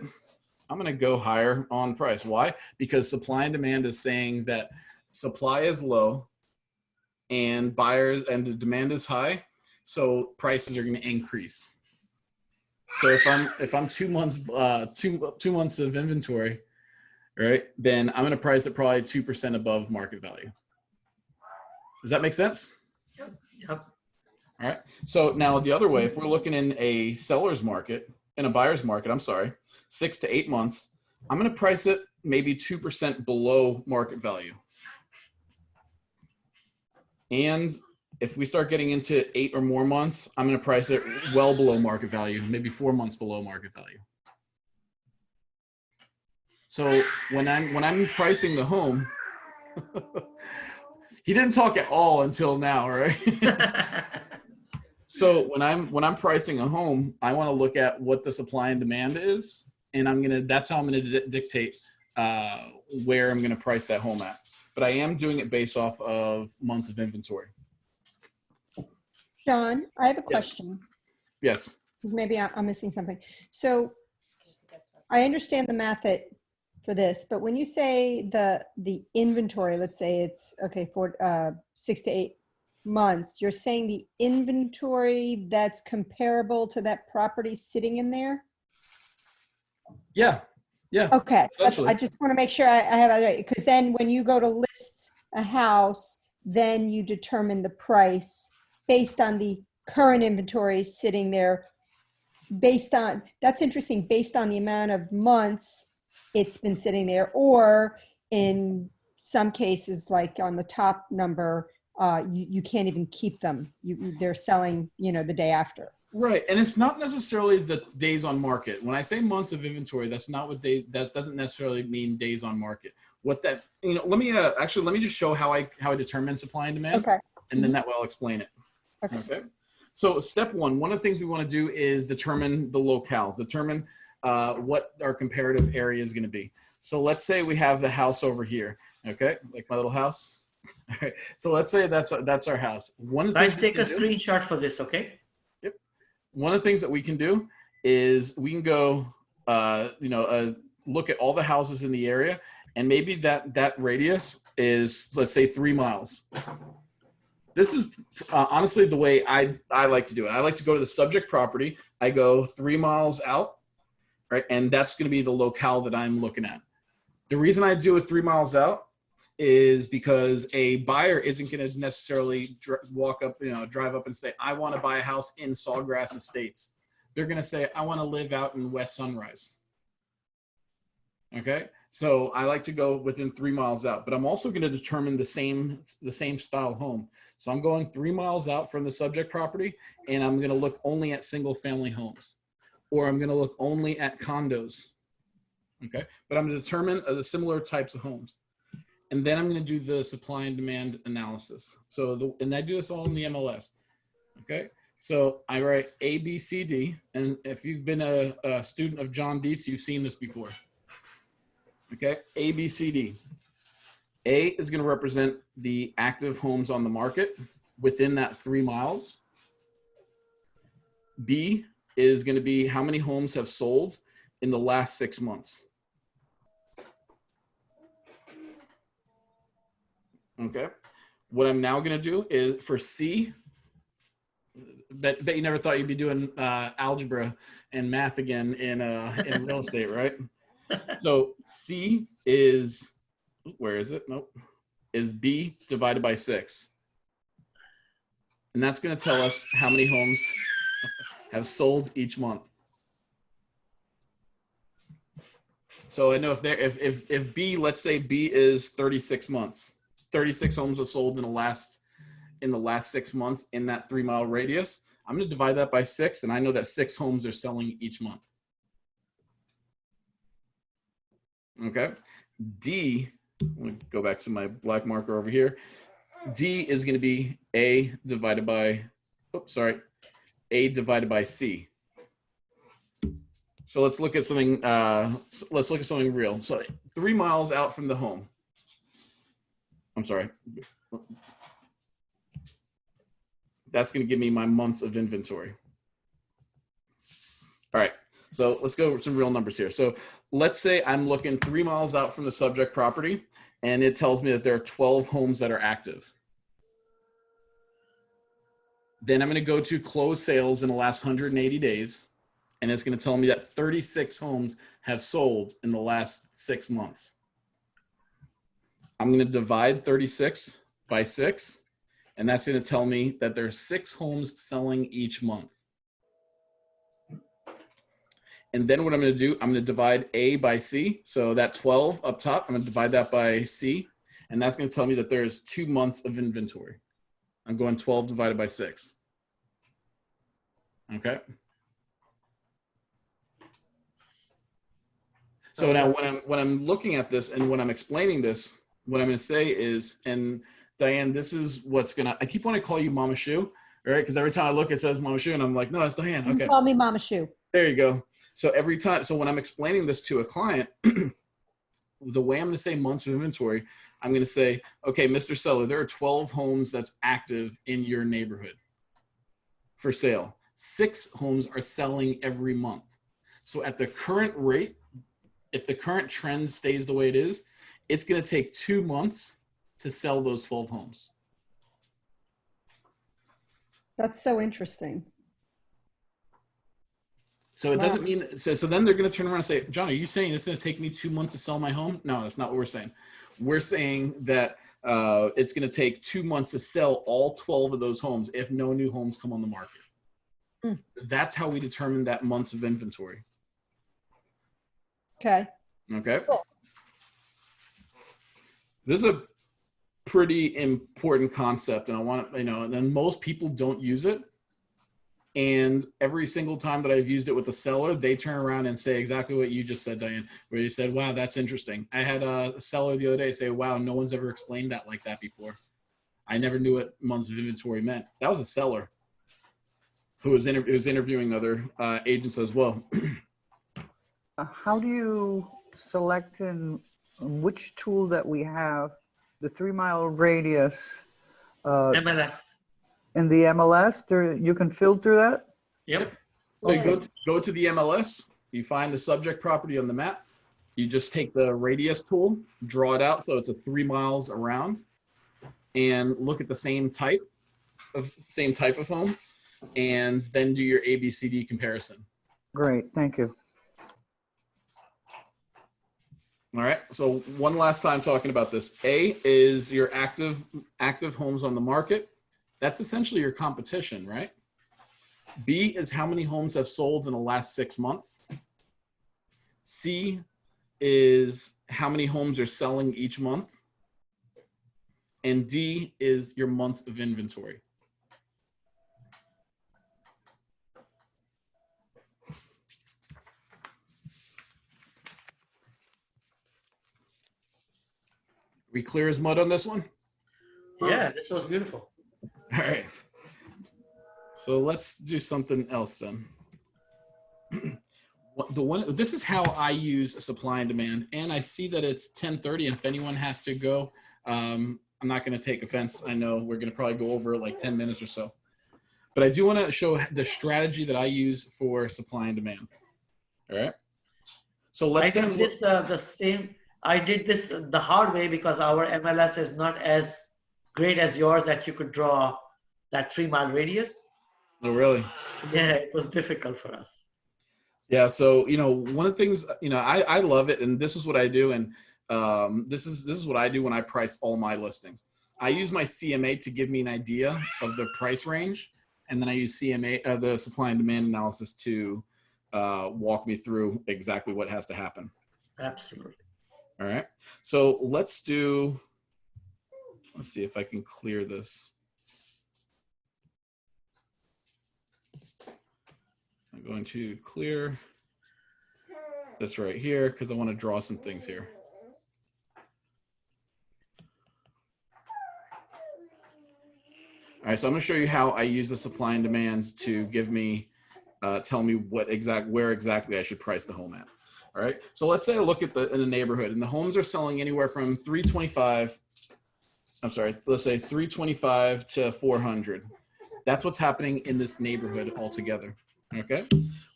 I'm going to go higher on price. Why? Because supply and demand is saying that supply is low and the demand is high, so prices are going to increase. So if I'm 2 months 2 months of inventory, right, then I'm going to price it probably 2% above market value. Does that make sense? Yep. All right. So now the other way, if we're looking in a seller's market, in a buyer's market, I'm sorry, 6 to 8 months, I'm going to price it maybe 2% below market value. And if we start getting into 8 or more months, I'm going to price it well below market value, maybe 4 months below market value. So when I'm pricing the home, he didn't talk at all until now, right? So when I'm pricing a home, I want to look at what the supply and demand is, and that's how I'm gonna dictate where I'm gonna price that home at. But I am doing it based off of months of inventory. John, I have a Yes. question. Yes. Maybe I'm missing something. So I understand the math for this, but when you say the inventory, let's say it's okay for 6 to 8 months, you're saying the inventory that's comparable to that property sitting in there? Yeah. Yeah. Okay, Essentially. I just want to make sure I have it right, because then when you go to list a house, then you determine the price based on the current inventory sitting there, that's interesting, based on the amount of months it's been sitting there, or in some cases, like on the top number, you can't even keep them. They're selling, the day after. Right, and it's not necessarily the days on market. When I say months of inventory, that's not what that doesn't necessarily mean days on market. What that, let me just show how I determine supply and demand. Okay. And then that way I'll explain it. Okay. So step one of the things we want to do is determine the locale, determine what our comparative area is going to be. So let's say we have the house over here. Okay, like my little house. All right. So let's say that's our house. Guys, take a screenshot for this, okay? Yep. One of the things that we can do is we can go, look at all the houses in the area, and maybe that radius is, let's say, 3 miles. This is honestly the way I like to do it. I like to go to the subject property. I go 3 miles out, right? And that's going to be the locale that I'm looking at. The reason I do it 3 miles out is because a buyer isn't going to necessarily drive up and say, I want to buy a house in Sawgrass Estates. They're going to say, I want to live out in West Sunrise. Okay. So I like to go within 3 miles out, but I'm also going to determine the same style home. So I'm going 3 miles out from the subject property, and I'm going to look only at single family homes, or I'm going to look only at condos. Okay. But I'm going to determine the similar types of homes. And then I'm going to do the supply and demand analysis. And I do this all in the MLS. Okay. So I write A, B, C, D. And if you've been a student of John Dietz, you've seen this before. Okay. A, B, C, D. A is going to represent the active homes on the market within that 3 miles. B is going to be how many homes have sold in the last 6 months. Okay. What I'm now going to do is for C, bet you never thought you'd be doing algebra and math again in real estate, right? So C is, where is it? Nope. Is B divided by 6. And that's going to tell us how many homes have sold each month. So I know if B, let's say B is 36 months. 36 homes have sold in the last 6 months in that 3 mile radius. I'm going to divide that by 6, and I know that 6 homes are selling each month. Okay. D, I'm going to go back to my black marker over here. D is going to be A divided by, A divided by C. So let's look at something. Let's look at something real. So 3 miles out from the home. I'm sorry. That's going to give me my months of inventory. All right. So let's go over some real numbers here. So let's say I'm looking 3 miles out from the subject property, and it tells me that there are 12 homes that are active. Then I'm going to go to closed sales in the last 180 days, and it's going to tell me that 36 homes have sold in the last 6 months. I'm going to divide 36 by 6, and that's going to tell me that there's 6 homes selling each month. And then what I'm going to do, I'm going to divide A by C. So that 12 up top, I'm going to divide that by C, and that's going to tell me that there's 2 months of inventory. I'm going 12 divided by 6. Okay. So now when I'm looking at this and when I'm explaining this, what I'm going to say is, and Diane, this is what's going to, I keep wanting to call you Mama Shu, right? Because every time I look, it says Mama Shu, and I'm like, no, that's Diane. You Okay. can call me Mama Shu. There you go. So every time, so when I'm explaining this to a client, the way I'm going to say months of inventory, I'm going to say, okay, Mr. Seller, there are 12 homes that's active in your neighborhood for sale. 6 homes are selling every month. So at the current rate, if the current trend stays the way it is, it's going to take 2 months to sell those 12 homes. That's so interesting. So it Wow. doesn't mean, so then they're going to turn around and say, John, are you saying it's going to take me 2 months to sell my home? No, that's not what we're saying. We're saying that it's going to take 2 months to sell all 12 of those homes if no new homes come on the market. That's how we determine that months of inventory. Okay. Okay. Cool. This is a pretty important concept, and I want to, and most people don't use it. And every single time that I've used it with the seller, they turn around and say exactly what you just said, Diane, where you said, wow, that's interesting. I had a seller the other day say, wow, no one's ever explained that like that before. I never knew what months of inventory meant. That was a seller who was interviewing other agents as well. How do you select in which tool that we have, the 3 mile radius? MLS. In the MLS, there you can filter that? Yep. So you go to the MLS, you find the subject property on the map, you just take the radius tool, draw it out so it's a 3 miles around, and look at the same type of home, and then do your ABCD comparison. Great, thank you. All right, so one last time talking about this. A is your active homes on the market. That's essentially your competition, right? B is how many homes have sold in the last 6 months. C is how many homes are selling each month. And D is your months of inventory. We clear as mud on this one? Yeah, this was beautiful. All right. So let's do something else then. This is how I use supply and demand, and I see that it's 10:30, and if anyone has to go, I'm not going to take offense. I know we're going to probably go over like 10 minutes or so, but I do want to show the strategy that I use for supply and demand. All right. So let's say I did this the hard way because our MLS is not as great as yours that you could draw that 3 mile radius. Oh, really? Yeah, it was difficult for us. Yeah. So, one of the things, I love it. And this is what I do. And this is what I do when I price all my listings. I use my CMA to give me an idea of the price range. And then I use CMA, the supply and demand analysis to walk me through exactly what has to happen. Absolutely. All right. So let's see if I can clear this. I'm going to clear this right here because I want to draw some things here. All right, so I'm going to show you how I use the supply and demand to give me, tell me where exactly I should price the home at. All right, so let's say I look at in the neighborhood, and the homes are selling anywhere from 325. I'm sorry, let's say 325 to 400. That's what's happening in this neighborhood altogether. Okay,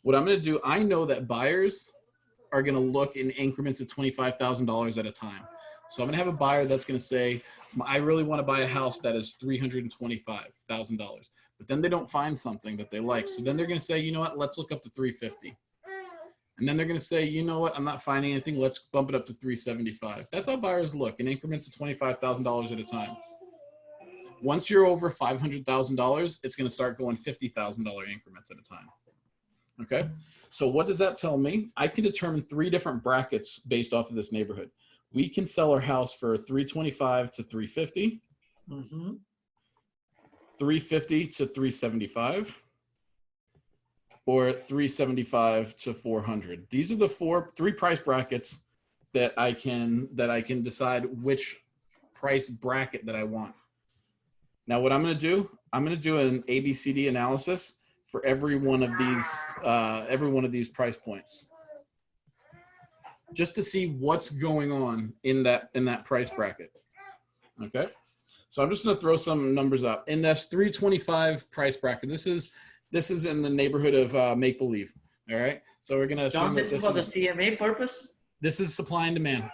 what I'm going to do, I know that buyers are going to look in increments of $25,000 at a time. So I'm going to have a buyer that's going to say, I really want to buy a house that is $325,000, but then they don't find something that they like. So then they're going to say, you know what, let's look up to 350. And then they're going to say, you know what, I'm not finding anything. Let's bump it up to 375. That's how buyers look in increments of $25,000 at a time. Once you're over $500,000, it's going to start going $50,000 increments at a time. Okay. So what does that tell me? I can determine 3 different brackets based off of this neighborhood. We can sell our house for 325 to 350, 350 to 375, or 375 to 400. These are the 3 price brackets that I can decide which price bracket that I want. Now what I'm going to do an ABCD analysis for every one of these price points, just to see what's going on in that price bracket. Okay. So I'm just going to throw some numbers up in this 325 price bracket. This is in the neighborhood of make believe. All right. So we're going to assume John, that this is for the CMA purpose? This is supply and demand.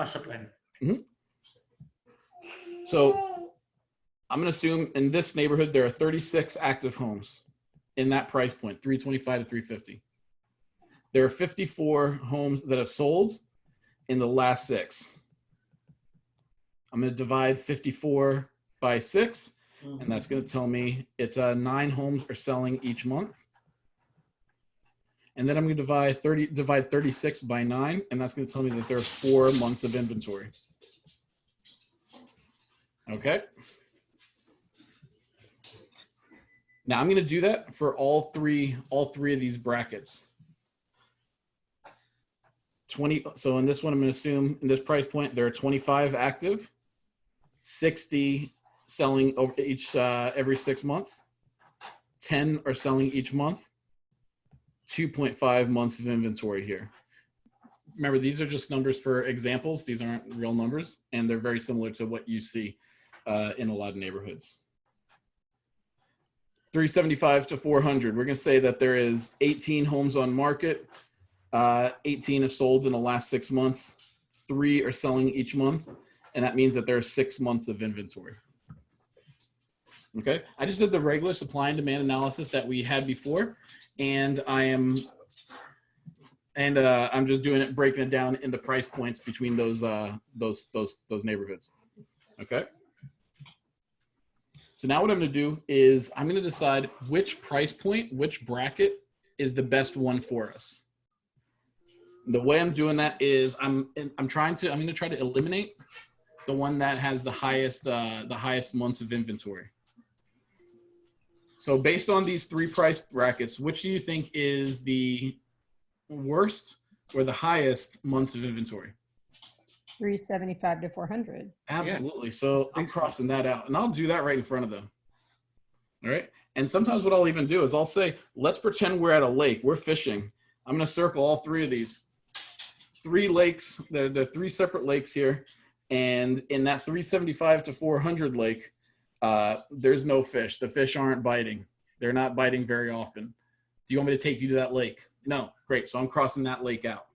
Supply. Mm-hmm. So I'm going to assume in this neighborhood, there are 36 active homes in that price point, 325 to 350. There are 54 homes that have sold in the last 6. I'm going to divide 54 by 6, and that's going to tell me it's 9 homes are selling each month. And then I'm going to divide 36 by 9, and that's going to tell me that there are 4 months of inventory. Okay. Now I'm going to do that for all three of these brackets. 20. So in this one, I'm going to assume in this price point, there are 25 active, 60 selling over every 6 months, 10 are selling each month, 2.5 months of inventory here. Remember, these are just numbers for examples. These aren't real numbers, and they're very similar to what you see in a lot of neighborhoods. 375 to 400. We're going to say that there is 18 homes on market. 18 have sold in the last 6 months. 3 are selling each month, and that means that there are 6 months of inventory. Okay, I just did the regular supply and demand analysis that we had before, and I'm just doing it, breaking it down into price points between those neighborhoods. Okay. So now what I'm going to do is I'm going to decide which price point, which bracket is the best one for us. The way I'm doing that is I'm going to try to eliminate the one that has the highest months of inventory. So based on these 3 price brackets, which do you think is the worst or the highest months of inventory? 375 to 400. Absolutely. So I'm crossing that out, and I'll do that right in front of them. All right. And sometimes what I'll even do is I'll say, let's pretend we're at a lake. We're fishing. I'm going to circle all 3 of these. 3 lakes. There are 3 separate lakes here. And in that 375 to 400 lake, there's no fish. The fish aren't biting. They're not biting very often. Do you want me to take you to that lake? No. Great. So I'm crossing that lake out.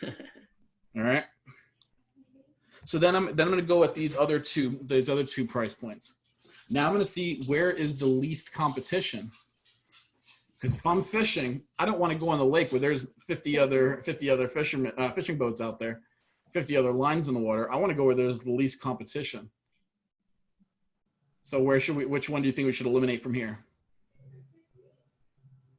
All right. So then I'm going to go at these other two price points. Now I'm going to see where is the least competition. Because if I'm fishing, I don't want to go on the lake where there's 50 other fishing boats out there, 50 other lines in the water. I want to go where there's the least competition. So which one do you think we should eliminate from here?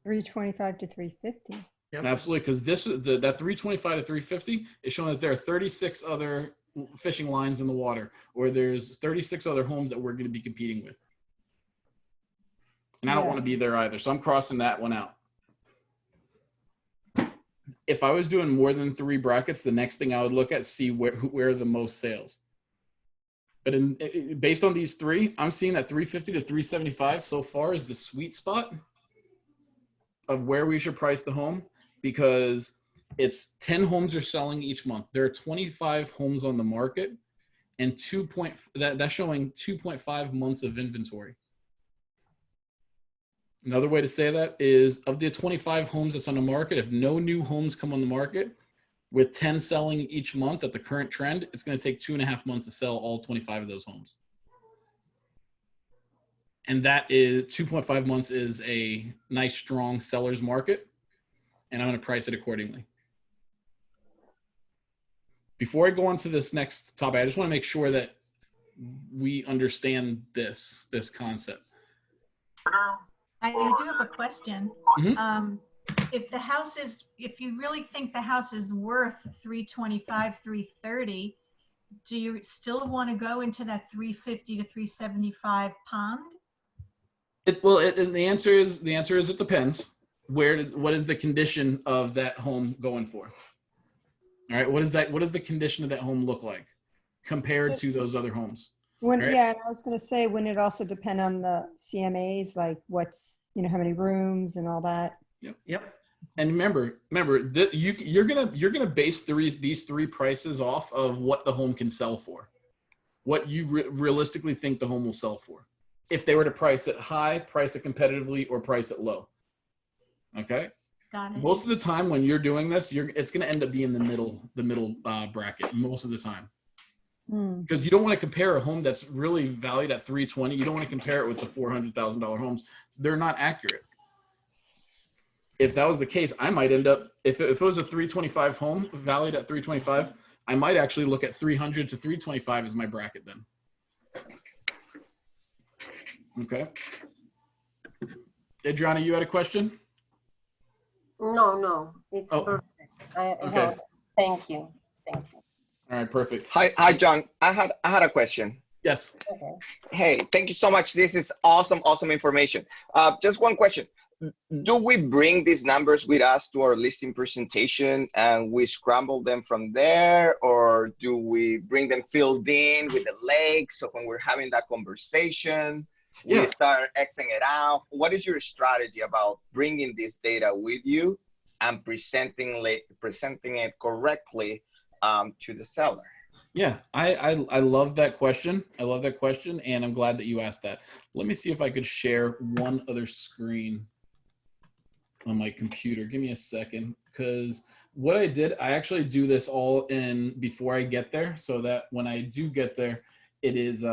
325 to 350. Yep. Absolutely, because that 325 to 350 is showing that there are 36 other fishing lines in the water, or there's 36 other homes that we're going to be competing with. And I don't want to be there either. So I'm crossing that one out. If I was doing more than 3 brackets, the next thing I would look at, see where are the most sales. But based on these 3, I'm seeing that 350 to 375 so far is the sweet spot of where we should price the home, because it's 10 homes are selling each month. There are 25 homes on the market, and that's showing 2.5 months of inventory. Another way to say that is, of the 25 homes that's on the market, if no new homes come on the market, with 10 selling each month at the current trend, it's going to take 2.5 months to sell all 25 of those homes. And that is 2.5 months is a nice, strong seller's market, and I'm going to price it accordingly. Before I go on to this next topic, I just want to make sure that we understand this concept. I do have a question. Mm-hmm. If you really think the house is worth 325, 330, do you still want to go into that 350 to 375 pond? The answer is it depends. What is the condition of that home going for? All right, what does the condition of that home look like compared to those other homes? When, Right. yeah, and I was going to say, wouldn't it also depend on the CMAs, like what's, how many rooms and all that? Yep. And remember that you're gonna base these three prices off of what the home can sell for, what you realistically think the home will sell for. If they were to price it high, price it competitively, or price it low. Okay. Got it. Most of the time when you're doing this, it's going to end up being the middle bracket most of the time. Because you don't want to compare a home that's really valued at $320. You don't want to compare it with the $400,000 homes. They're not accurate. If that was the case, I might end up, if it was a 325 home valued at 325, I might actually look at 300 to 325 as my bracket then. Okay. Adriana, you had a question? No, it's perfect. Okay. Thank you. Thank you. All right, perfect. Hi, John. I had a question. Yes. Okay. Hey, thank you so much. This is awesome information. Just one question. Do we bring these numbers with us to our listing presentation and we scramble them from there, or do we bring them filled in with the lakes? So when we're having that conversation, we start Xing it out. What is your strategy about bringing this data with you and presenting it correctly to the seller? Yeah, I love that question. I love that question, and I'm glad that you asked that. Let me see if I could share one other screen on my computer. Give me a second, because what I did, I actually do this all in before I get there, so that when I do get there, it is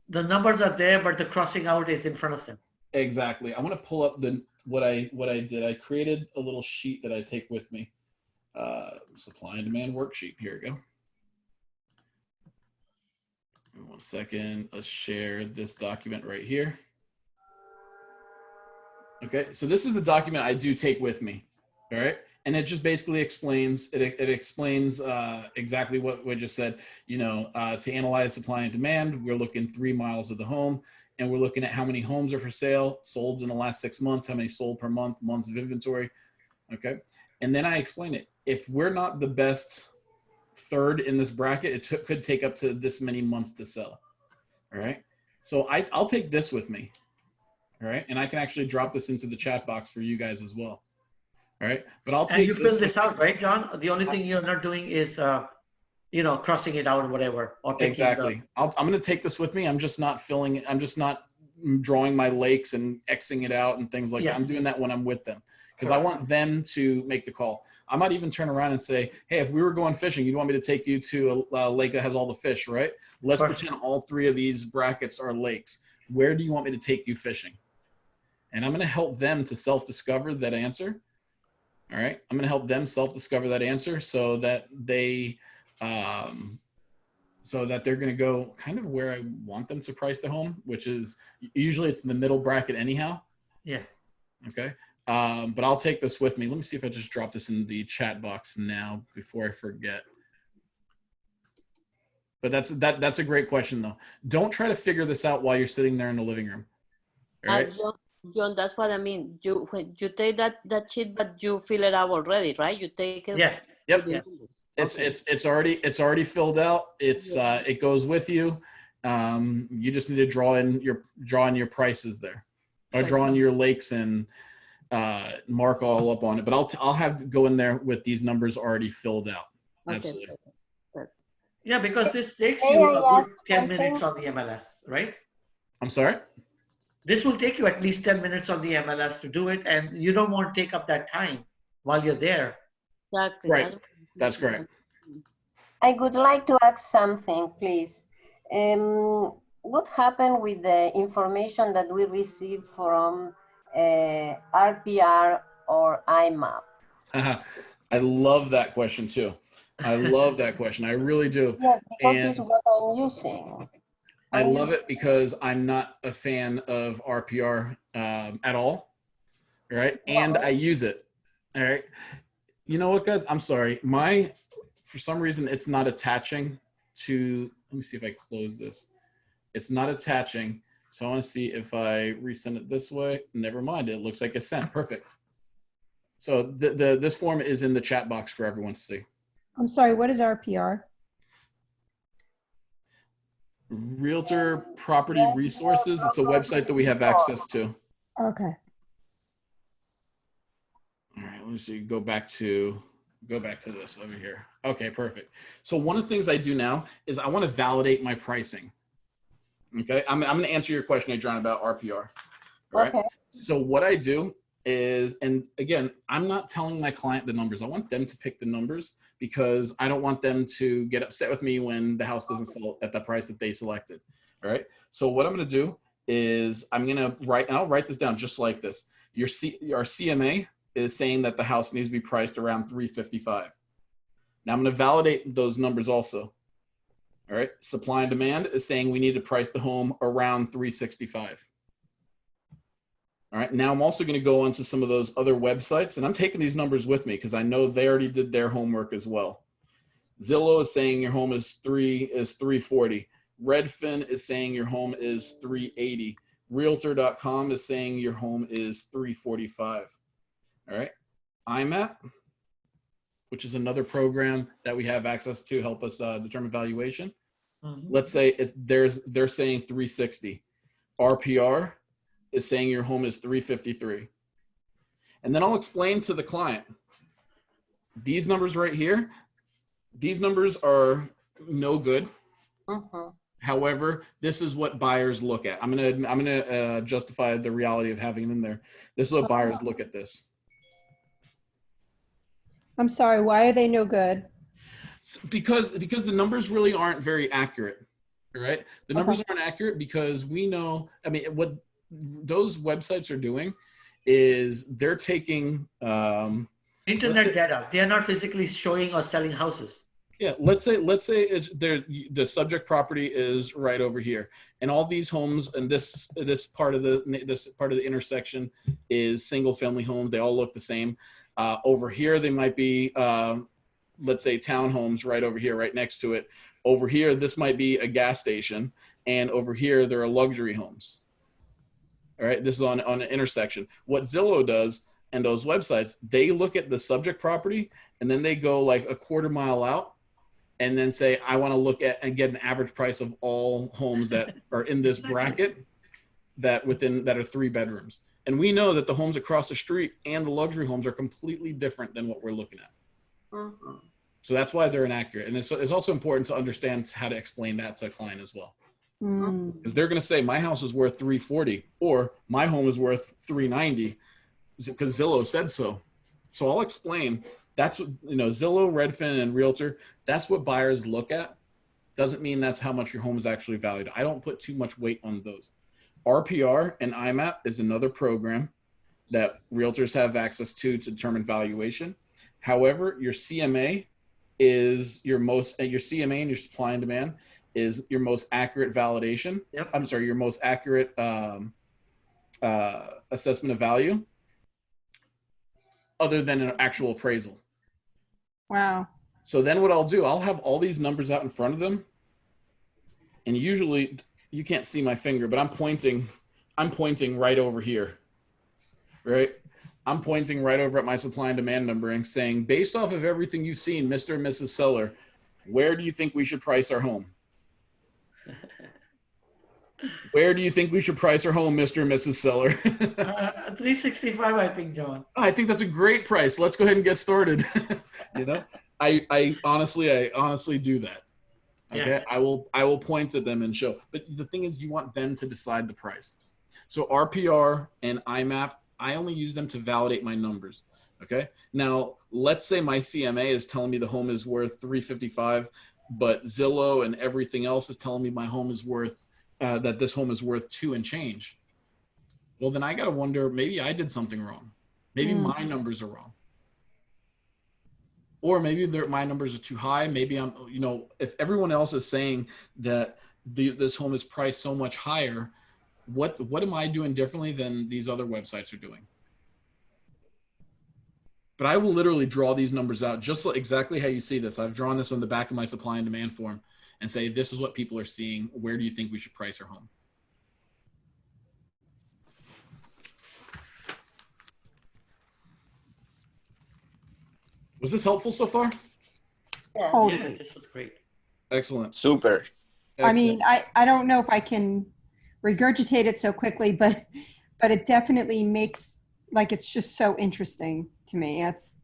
the numbers are there, but the crossing out is in front of them. Exactly. I want to pull up what I did. I created a little sheet that I take with me. Supply and demand worksheet. Here we go. One second. Let's share this document right here. Okay, so this is the document I do take with me. All right, and it just basically explains it explains exactly what we just said. To analyze supply and demand, we're looking 3 miles of the home, and we're looking at how many homes are for sale, sold in the last 6 months, how many sold per month, months of inventory. Okay, and then I explain it. If we're not the best third in this bracket, it could take up to this many months to sell. All right, so I'll take this with me. All right, and I can actually drop this into the chat box for you guys as well. All right, but I'll take. And you fill this out, right, John? The only thing you're not doing is, crossing it out or whatever. Or exactly. I'm going to take this with me. I'm just not filling it. I'm just not drawing my lakes and Xing it out and things like that. I'm doing that when I'm with them, because I want them to make the call. I might even turn around and say, hey, if we were going fishing, you'd want me to take you to a lake that has all the fish, right? Let's pretend all 3 of these brackets are lakes. Where do you want me to take you fishing? And I'm going to help them to self-discover that answer. All right. I'm going to help them self-discover that answer so that they're going to go kind of where I want them to price the home, which is usually it's in the middle bracket anyhow. Yeah. Okay. But I'll take this with me. Let me see if I just drop this in the chat box now before I forget. But that's a great question though. Don't try to figure this out while you're sitting there in the living room. All right. John, that's what I mean. When you take that sheet, but you fill it out already, right? You take it. Yes. Yep. Yes. It's already filled out. It goes with you. You just need to draw in your prices there, or draw in your lakes and mark all up on it. But I'll have to go in there with these numbers already filled out. Absolutely. Yeah, because this takes you a good 10 minutes on the MLS, right? I'm sorry? This will take you at least 10 minutes on the MLS to do it, and you don't want to take up that time while you're there. Exactly. Right. That's correct. I would like to ask something, please. What happened with the information that we receive from RPR or IMAP? I love that question too. I love that question. I really do. Yes, because it's what I'm using. I love it because I'm not a fan of RPR at all. Right. And I use it. All right. You know what, guys? I'm sorry. For some reason, it's not attaching to, let me see if I close this. It's not attaching. So I want to see if I resend it this way. Never mind. It looks like it's sent. Perfect. So this form is in the chat box for everyone to see. I'm sorry, what is RPR? Realtor Property Resources. It's a website that we have access to. Okay. All right, let me see. Go back to this over here. Okay, perfect. So one of the things I do now is I want to validate my pricing. Okay, I'm going to answer your question, Adrian, about RPR. All right. Okay. So what I do is, and again, I'm not telling my client the numbers. I want them to pick the numbers because I don't want them to get upset with me when the house doesn't sell at the price that they selected. All right. So what I'm going to do is I'm going to write, and I'll write this down just like this. Our CMA is saying that the house needs to be priced around 355. Now I'm going to validate those numbers also. All right. Supply and demand is saying we need to price the home around 365. All right. Now I'm also going to go onto some of those other websites, and I'm taking these numbers with me because I know they already did their homework as well. Zillow is saying your home is 340. Redfin is saying your home is 380. Realtor.com is saying your home is 345. All right. IMAP, which is another program that we have access to help us determine valuation. Let's say they're saying 360. RPR is saying your home is 353. And then I'll explain to the client, these numbers right here, these numbers are no good. However, this is what buyers look at. I'm gonna justify the reality of having them there. This is what buyers look at this. I'm sorry, why are they no good? Because the numbers really aren't very accurate, right? The numbers aren't accurate because we know, I mean, what those websites are doing is they're taking internet data. They are not physically showing or selling houses. Yeah, let's say it's there. The subject property is right over here, and all these homes and this part of the intersection is single family homes. They all look the same. Over here, they might be let's say townhomes right over here, right next to it. Over here, this might be a gas station, and over here there are luxury homes. All right, this is on an intersection. What Zillow does and those websites, they look at the subject property and then they go like a quarter mile out and then say, I want to look at and get an average price of all homes that are in this bracket that are 3 bedrooms. And we know that the homes across the street and the luxury homes are completely different than what we're looking at. So that's why they're inaccurate. And it's also important to understand how to explain that to a client as well. Because they're going to say my house is worth 340 or my home is worth 390 because Zillow said so. So I'll explain. That's what, Zillow, Redfin, and Realtor, that's what buyers look at. Doesn't mean that's how much your home is actually valued. I don't put too much weight on those. RPR and IMAP is another program that realtors have access to determine valuation. However, your CMA is your CMA and your supply and demand is your most accurate validation. Yep. I'm sorry, your most accurate assessment of value other than an actual appraisal. Wow. So then what I'll do, I'll have all these numbers out in front of them. And usually you can't see my finger, but I'm pointing right over here, right? I'm pointing right over at my supply and demand numbering saying, based off of everything you've seen, Mr. and Mrs. Seller, where do you think we should price our home? Where do you think we should price our home, Mr. and Mrs. Seller? 365, I think, John. I think that's a great price. Let's go ahead and get started. I honestly do that. Okay. Yeah. I will point to them and show, but the thing is you want them to decide the price. So RPR and IMAP, I only use them to validate my numbers. Okay. Now let's say my CMA is telling me the home is worth 355, but Zillow and everything else is telling me my home is worth, that this home is worth 2 and change. Well, then I got to wonder, maybe I did something wrong. Maybe my numbers are wrong. Or maybe my numbers are too high. Maybe I'm, if everyone else is saying that this home is priced so much higher, what am I doing differently than these other websites are doing? But I will literally draw these numbers out just exactly how you see this. I've drawn this on the back of my supply and demand form and say, this is what people are seeing. Where do you think we should price our home? Was this helpful so far? Yeah, this was great. Excellent. Super. I mean, I don't know if I can regurgitate it so quickly, but it definitely makes, like, it's just so interesting to me. It's,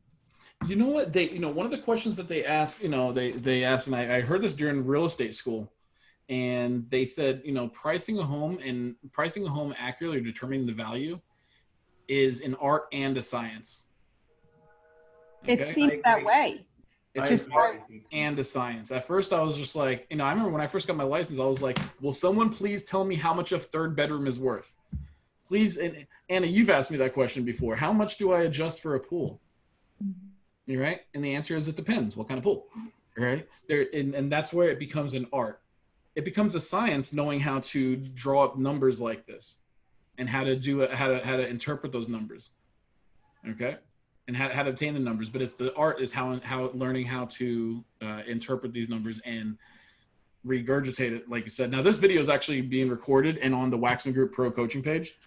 you know what they, one of the questions that they ask, they asked, and I heard this during real estate school, and they said, pricing a home accurately or determining the value is an art and a science. Okay? it seems that way. It's just art and a science. At first, I was just like, I remember when I first got my license, I was like, will someone please tell me how much a third bedroom is worth? Please, and Anna, you've asked me that question before. How much do I adjust for a pool? You're right. And the answer is it depends. What kind of pool? Right? And that's where it becomes an art. It becomes a science knowing how to draw up numbers like this and how to do it, how to interpret those numbers. Okay? And how to obtain the numbers, but it's the art is how learning how to interpret these numbers and regurgitate it, like you said. Now, this video is actually being recorded and on the Waxman Group Pro coaching page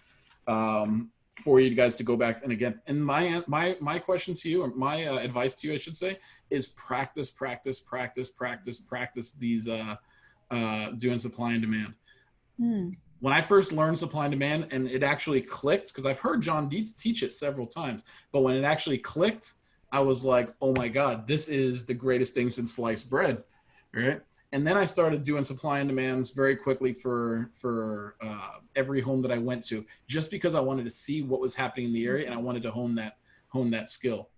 for you guys to go back and again. And my question to you, or my advice to you, I should say, is practice these doing supply and demand. When I first learned supply and demand, and it actually clicked, because I've heard John Dietz teach it several times, but when it actually clicked, I was like, oh my God, this is the greatest thing since sliced bread, right? And then I started doing supply and demands very quickly for every home that I went to, just because I wanted to see what was happening in the area, and I wanted to hone that skill.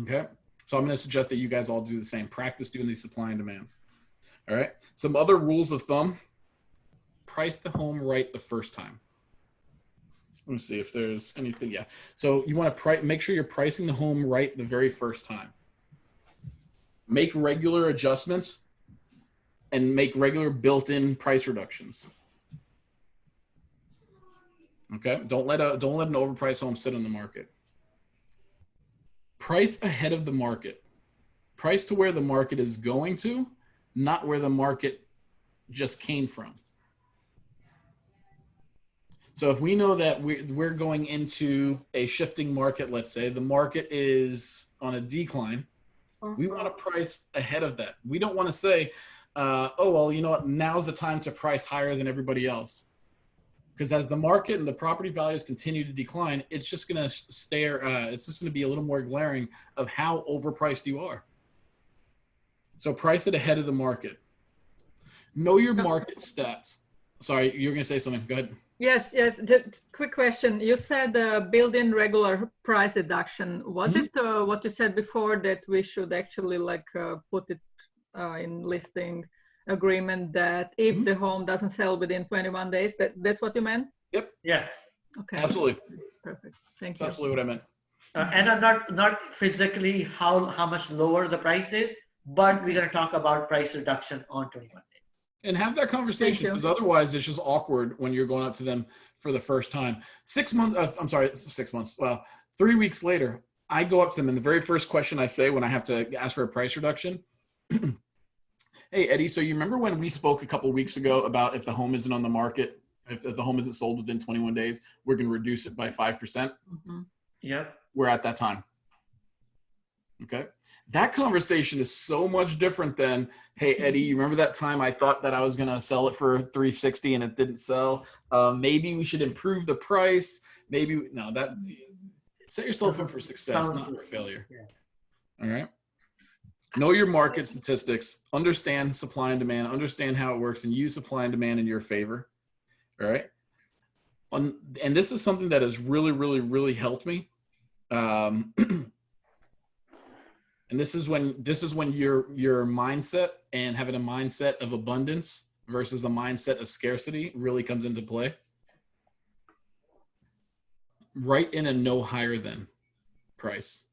Okay, so I'm going to suggest that you guys all do the same. Practice doing these supply and demands. All right, some other rules of thumb. Price the home right the first time. Let me see if there's anything. Yeah. So you want to make sure you're pricing the home right the very first time. Make regular adjustments and make regular built-in price reductions. Okay. Don't let an overpriced home sit on the market. Price ahead of the market. Price to where the market is going to, not where the market just came from. So if we know that we're going into a shifting market, let's say the market is on a decline, we want to price ahead of that. We don't want to say, oh, well, you know what, now's the time to price higher than everybody else. Because as the market and the property values continue to decline, it's just going to it's just going to be a little more glaring of how overpriced you are. So price it ahead of the market. Know your market stats. Sorry, you were going to say something. Go ahead. Yes. Just quick question. You said build-in regular price deduction. Was it what you said before, that we should actually put it in listing agreement that if the home doesn't sell within 21 days, that's what you meant? Yep. Yes. Okay. Absolutely. Perfect. Thank you. That's absolutely what I meant. And not physically how much lower the price is, but we're going to talk about price reduction on 21 days. And have that conversation, because otherwise it's just awkward when you're going up to them for the first time. 6 months. Well, 3 weeks later, I go up to them, and the very first question I say when I have to ask for a price reduction, hey, Eddie, so you remember when we spoke a couple weeks ago about if the home isn't on the market, if the home isn't sold within 21 days, we're going to reduce it by 5%? Yeah. We're at that time. Okay. That conversation is so much different than, hey, Eddie, you remember that time I thought that I was going to sell it for $360 and it didn't sell? Maybe we should improve the price. Set yourself up for success, not for failure. All right. Know your market statistics, understand supply and demand, understand how it works, and use supply and demand in your favor. All right. And this is something that has really, really, really helped me. And this is when your mindset and having a mindset of abundance versus a mindset of scarcity really comes into play. Write in a no higher than price.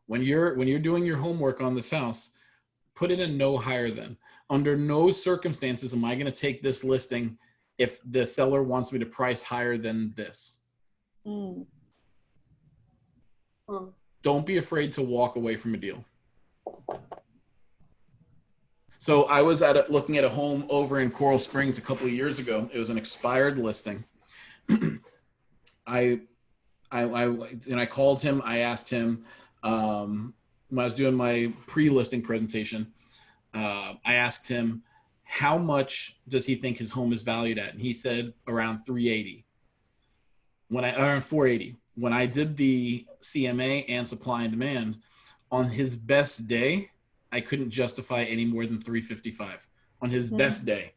When you're doing your homework on this house, put in a no higher than. Under no circumstances am I going to take this listing if the seller wants me to price higher than this. Don't be afraid to walk away from a deal. So I was looking at a home over in Coral Springs a couple of years ago. It was an expired listing. I called him. I asked him when I was doing my pre-listing presentation. I asked him, how much does he think his home is valued at? And he said around 380. Around 480. When I did the CMA and supply and demand, on his best day, I couldn't justify any more than 355 on his best day.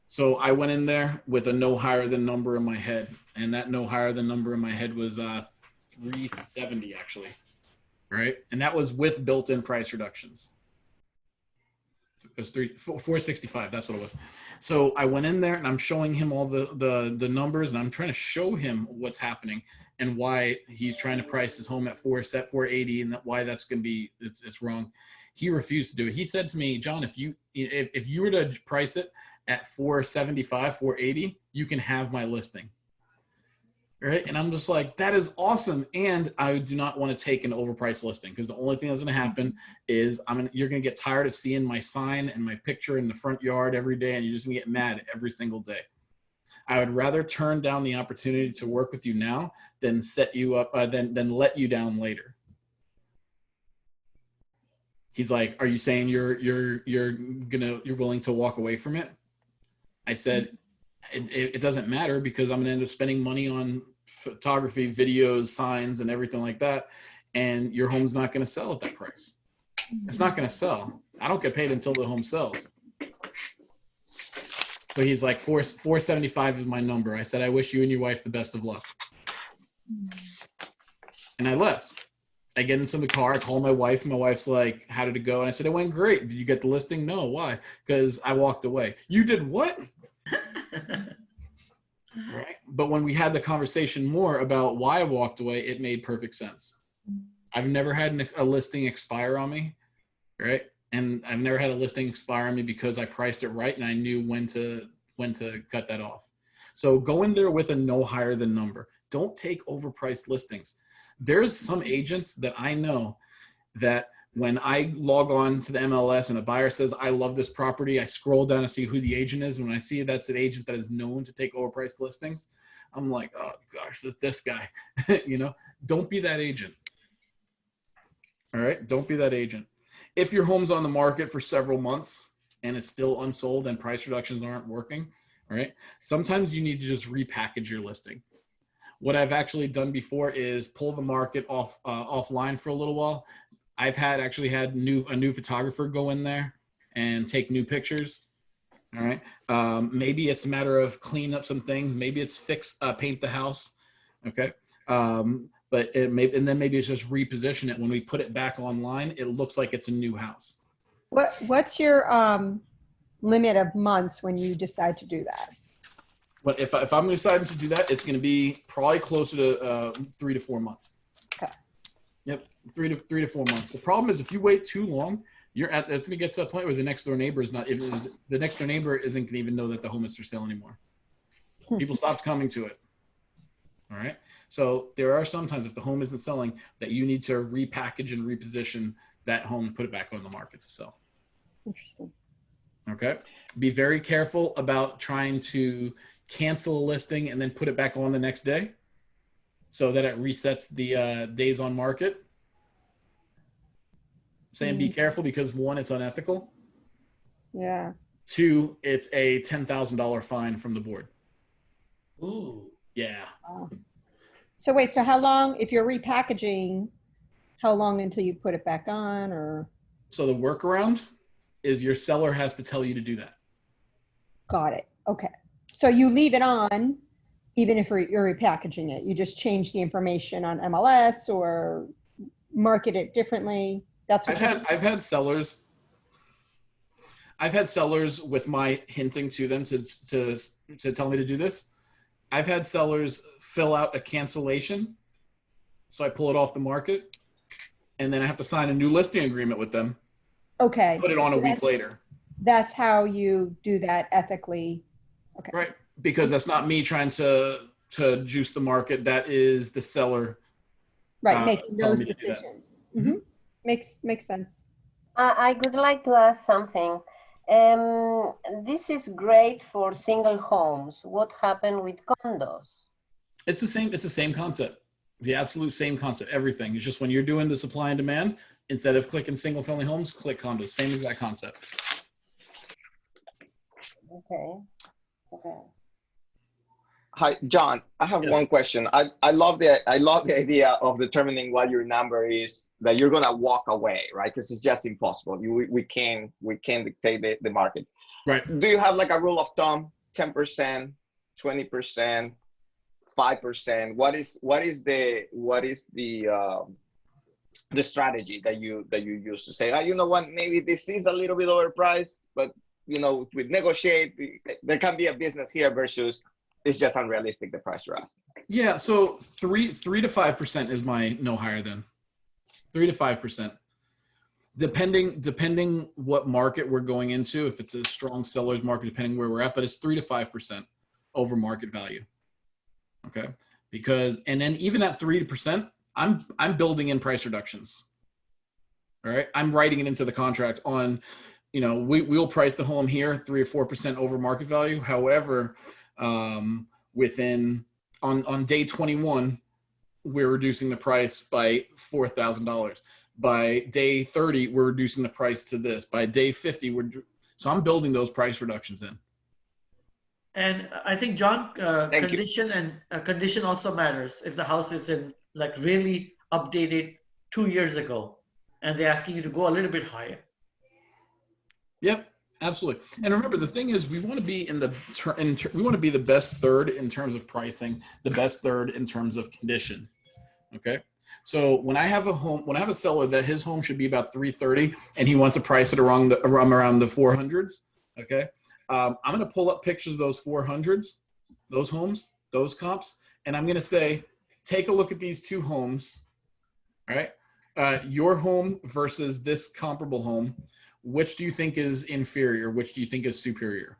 So I went in there with a no higher than number in my head, and that no higher than number in my head was 370 actually, right? And that was with built-in price reductions. It was 465. That's what it was. So I went in there and I'm showing him all the numbers, and I'm trying to show him what's happening and why he's trying to price his home at 480, and why that's going to be it's wrong. He refused to do it. He said to me, John, if you were to price it at 475, 480, you can have my listing. Right? And I'm just like, that is awesome. And I do not want to take an overpriced listing, because the only thing that's going to happen is you're going to get tired of seeing my sign and my picture in the front yard every day, and you're just going to get mad every single day. I would rather turn down the opportunity to work with you now than set you up, than let you down later. He's like, are you saying you're willing to walk away from it? I said, it doesn't matter, because I'm going to end up spending money on photography, videos, signs, and everything like that. And your home's not going to sell at that price. It's not going to sell. I don't get paid until the home sells. So he's like, 475 is my number. I said, I wish you and your wife the best of luck. And I left. I get into the car, I call my wife, and my wife's like, how did it go? And I said, it went great. Did you get the listing? No. Why? Because I walked away. You did what? Right. But when we had the conversation more about why I walked away, it made perfect sense. I've never had a listing expire on me. Right. And I've never had a listing expire on me because I priced it right and I knew when to cut that off. So go in there with a no higher than number. Don't take overpriced listings. There's some agents that I know that when I log on to the MLS and a buyer says, I love this property, I scroll down and see who the agent is. When I see that's an agent that is known to take overpriced listings, I'm like, oh gosh, this guy, don't be that agent. All right. Don't be that agent. If your home's on the market for several months and it's still unsold and price reductions aren't working, all right, sometimes you need to just repackage your listing. What I've actually done before is pull the market offline for a little while. I've actually had a new photographer go in there and take new pictures. All right. Maybe it's a matter of cleaning up some things. Maybe it's paint the house. Okay. And then maybe it's just reposition it. When we put it back online, it looks like it's a new house. What's your limit of months when you decide to do that? But if I'm deciding to do that, it's going to be probably closer to 3 to 4 months. Okay. Yep, 3 to 4 months. The problem is if you wait too long, it's going to get to a point where the next door neighbor isn't going to even know that the home is for sale anymore. People stopped coming to it. All right. So there are sometimes, if the home isn't selling, that you need to repackage and reposition that home and put it back on the market to sell. Interesting. Okay. Be very careful about trying to cancel a listing and then put it back on the next day so that it resets the days on market. Saying be careful because 1, it's unethical. Yeah. 2, it's a $10,000 fine from the board. Ooh. Yeah. Wow. So wait, so how long, if you're repackaging, how long until you put it back on? Or? So the workaround is your seller has to tell you to do that. Got it. Okay. So you leave it on, even if you're repackaging it. You just change the information on MLS or market it differently. That's what I've had sellers with my hinting to them to tell me to do this. I've had sellers fill out a cancellation, so I pull it off the market, and then I have to sign a new listing agreement with them. Okay. Put it on a week later. That's how you do that ethically. Okay. Right. Because that's not me trying to juice the market. That is the seller. Right. Making those decisions. Mm-hmm. Makes sense. I would like to ask something. This is great for single homes. What happened with condos? It's the same concept. The absolute same concept. Everything. It's just when you're doing the supply and demand, instead of clicking single family homes, click condos. Same exact concept. Okay. Okay. Hi, John. I have one question. I love the idea of determining what your number is that you're gonna walk away, right? Because it's just impossible. We can't dictate the market. Right. Do you have like a rule of thumb? 10%, 20%, 5%? What is the strategy that you use to say, you know what, maybe this is a little bit overpriced, but you know, we negotiate. There can be a business here versus it's just unrealistic the price you're asking. Yeah, so 3 to 5% is my no higher than. 3 to 5%. Depending what market we're going into, if it's a strong seller's market, depending where we're at, but it's 3 to 5% over market value. Okay, because and then even at 3%, I'm building in price reductions. All right, I'm writing it into the contract on, you know, we'll price the home here 3 or 4% over market value. However, within on day 21, we're reducing the price by $4,000. By day 30, we're reducing the price to this. By day 50, so I'm building those price reductions in. And I think, John, condition also matters. If the house is in like really updated 2 years ago, and they're asking you to go a little bit higher. Yep, absolutely. And remember, the thing is, we want to be we want to be the best third in terms of pricing, the best third in terms of condition. Okay. So when I have a seller that his home should be about 330 and he wants to price it around the 400s. Okay. I'm going to pull up pictures of those 400s, those homes, those comps. And I'm going to say, take a look at these two homes. All right. Your home versus this comparable home. Which do you think is inferior? Which do you think is superior?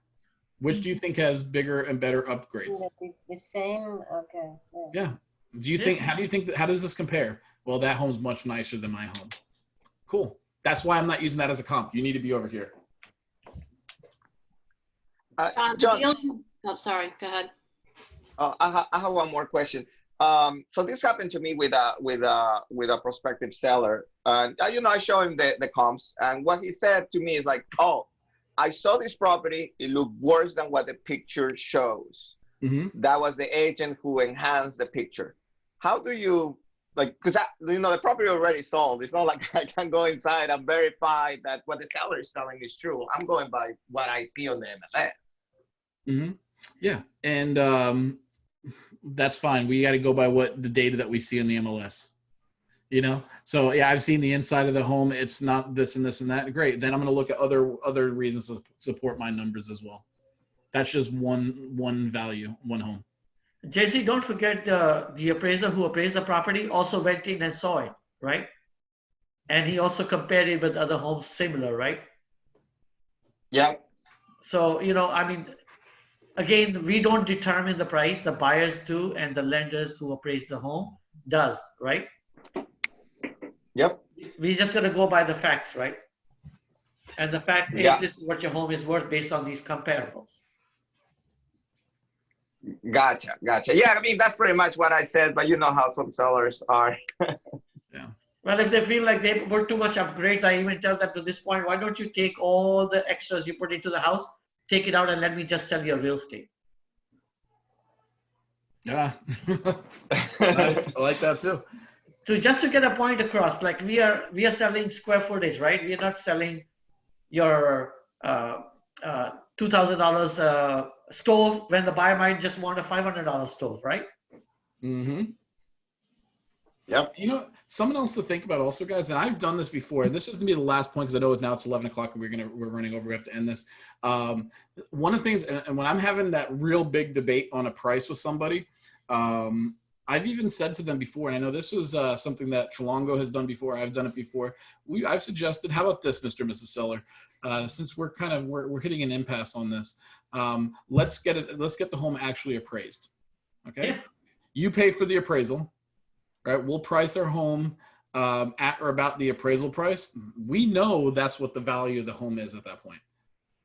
Which do you think has bigger and better upgrades? The same. Okay. Yeah. Do you think? How does this compare? Well, that home's much nicer than my home. Cool. That's why I'm not using that as a comp. You need to be over here. John, oh, sorry. Go ahead. I have one more question. So this happened to me with a prospective seller. You know, I show him the comps, and what he said to me is like, "Oh, I saw this property. It looked worse than what the picture shows." Mm-hmm. That was the agent who enhanced the picture. How do you because you know the property already sold? It's not like I can go inside and verify that what the seller is telling is true. I'm going by what I see on the MLS. Mm-hmm. Yeah, and that's fine. We got to go by what the data that we see in the MLS. You know, so yeah, I've seen the inside of the home. It's not this and this and that. Great. Then I'm going to look at other reasons to support my numbers as well. That's just one value, one home. JC, don't forget the appraiser who appraised the property also went in and saw it, right? And he also compared it with other homes similar, right? Yeah. So, you know, I mean, again, we don't determine the price, the buyers do, and the lenders who appraise the home does, right? Yep. We just got to go by the facts, right? And the fact is, this is what your home is worth based on these comparables. Gotcha. Yeah, I mean, that's pretty much what I said, but you know how some sellers are. Yeah. Well, if they feel like they put too much upgrades, I even tell them to this point, why don't you take all the extras you put into the house, take it out, and let me just sell your real estate. Yeah. Nice. I like that too. So just to get a point across, like we are selling square footage, right? We are not selling your $2,000 stove when the buyer might just want a $500 stove, right? Mm-hmm. Yep. You know, something else to think about also, guys, and I've done this before, and this is gonna be the last point because I know now it's 11 o'clock and we're running over. We have to end this. One of the things, and when I'm having that real big debate on a price with somebody, I've even said to them before, and I know this was something that Trelongo has done before. I've done it before. I've suggested, how about this, Mr. and Mrs. Seller? Since we're hitting an impasse on this, let's get the home actually appraised. Okay. Yeah. You pay for the appraisal, right? We'll price our home at or about the appraisal price. We know that's what the value of the home is at that point.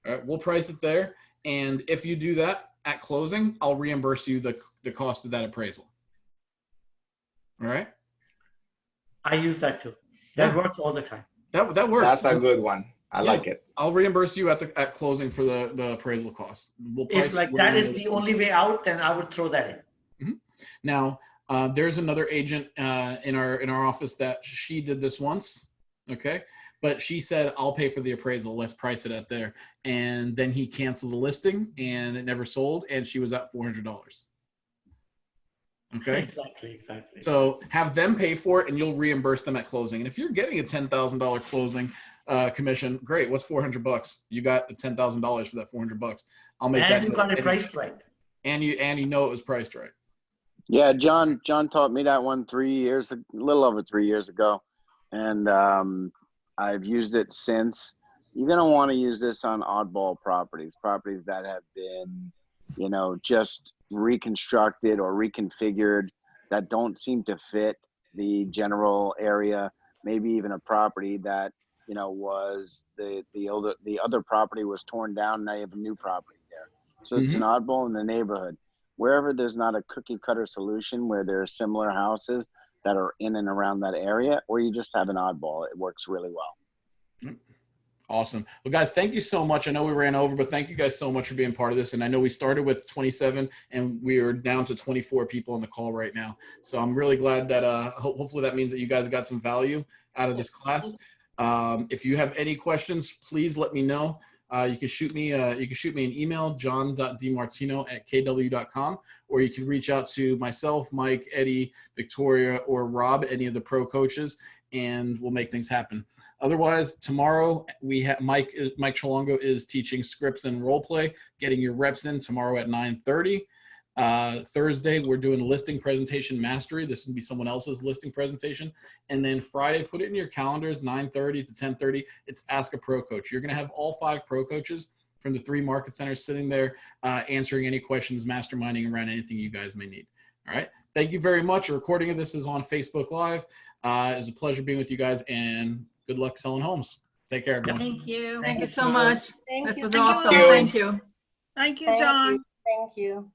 All right. We'll price it there. And if you do that at closing, I'll reimburse you the cost of that appraisal. All right. I use that too. That works all the time. That works. That's a good one. I like it. I'll reimburse you at closing for the appraisal cost. We'll price If like where that we is know the the- only way out, then I would throw that in. Now, there's another agent in our office that she did this once, okay? But she said, I'll pay for the appraisal. Let's price it at there. And then he canceled the listing and it never sold. And she was at $400. Okay. Exactly. So have them pay for it and you'll reimburse them at closing. And if you're getting a $10,000 closing commission, great. What's $400? You got $10,000 for that $400. I'll make that. And you got it priced right. And you know it was priced right. Yeah, John taught me that one a little over 3 years ago. And I've used it since. You're going to want to use this on oddball properties that have been, just reconstructed or reconfigured that don't seem to fit the general area. Maybe even a property that, was the other property was torn down. Now you have a new property there. So it's an oddball in the neighborhood. Wherever there's not a cookie cutter solution, where there are similar houses that are in and around that area, or you just have an oddball, it works really well. Awesome. Well, guys, thank you so much. I know we ran over, but thank you guys so much for being part of this. And I know we started with 27 and we are down to 24 people on the call right now. So I'm really glad that hopefully that means that you guys got some value out of this class. If you have any questions, please let me know. You can shoot me an email, john.demartino@kw.com, or you can reach out to myself, Mike, Eddie, Victoria, or Rob, any of the pro coaches, and we'll make things happen. Otherwise, tomorrow we have Mike Cholongo is teaching scripts and role play, getting your reps in tomorrow at 9:30. Thursday, we're doing listing presentation mastery. This will be someone else's listing presentation. And then Friday, put it in your calendars, 9:30 to 10:30. It's Ask a Pro Coach. You're going to have all 5 pro coaches from the 3 market centers sitting there answering any questions, masterminding around anything you guys may need. All right. Thank you very much. A recording of this is on Facebook Live. It was a pleasure being with you guys, and good luck selling homes. Take care, everyone. Thank you. Thank Thank you you so so much. Thank That you. was Thank awesome. you. Thank you. Thank you, John. Thank you.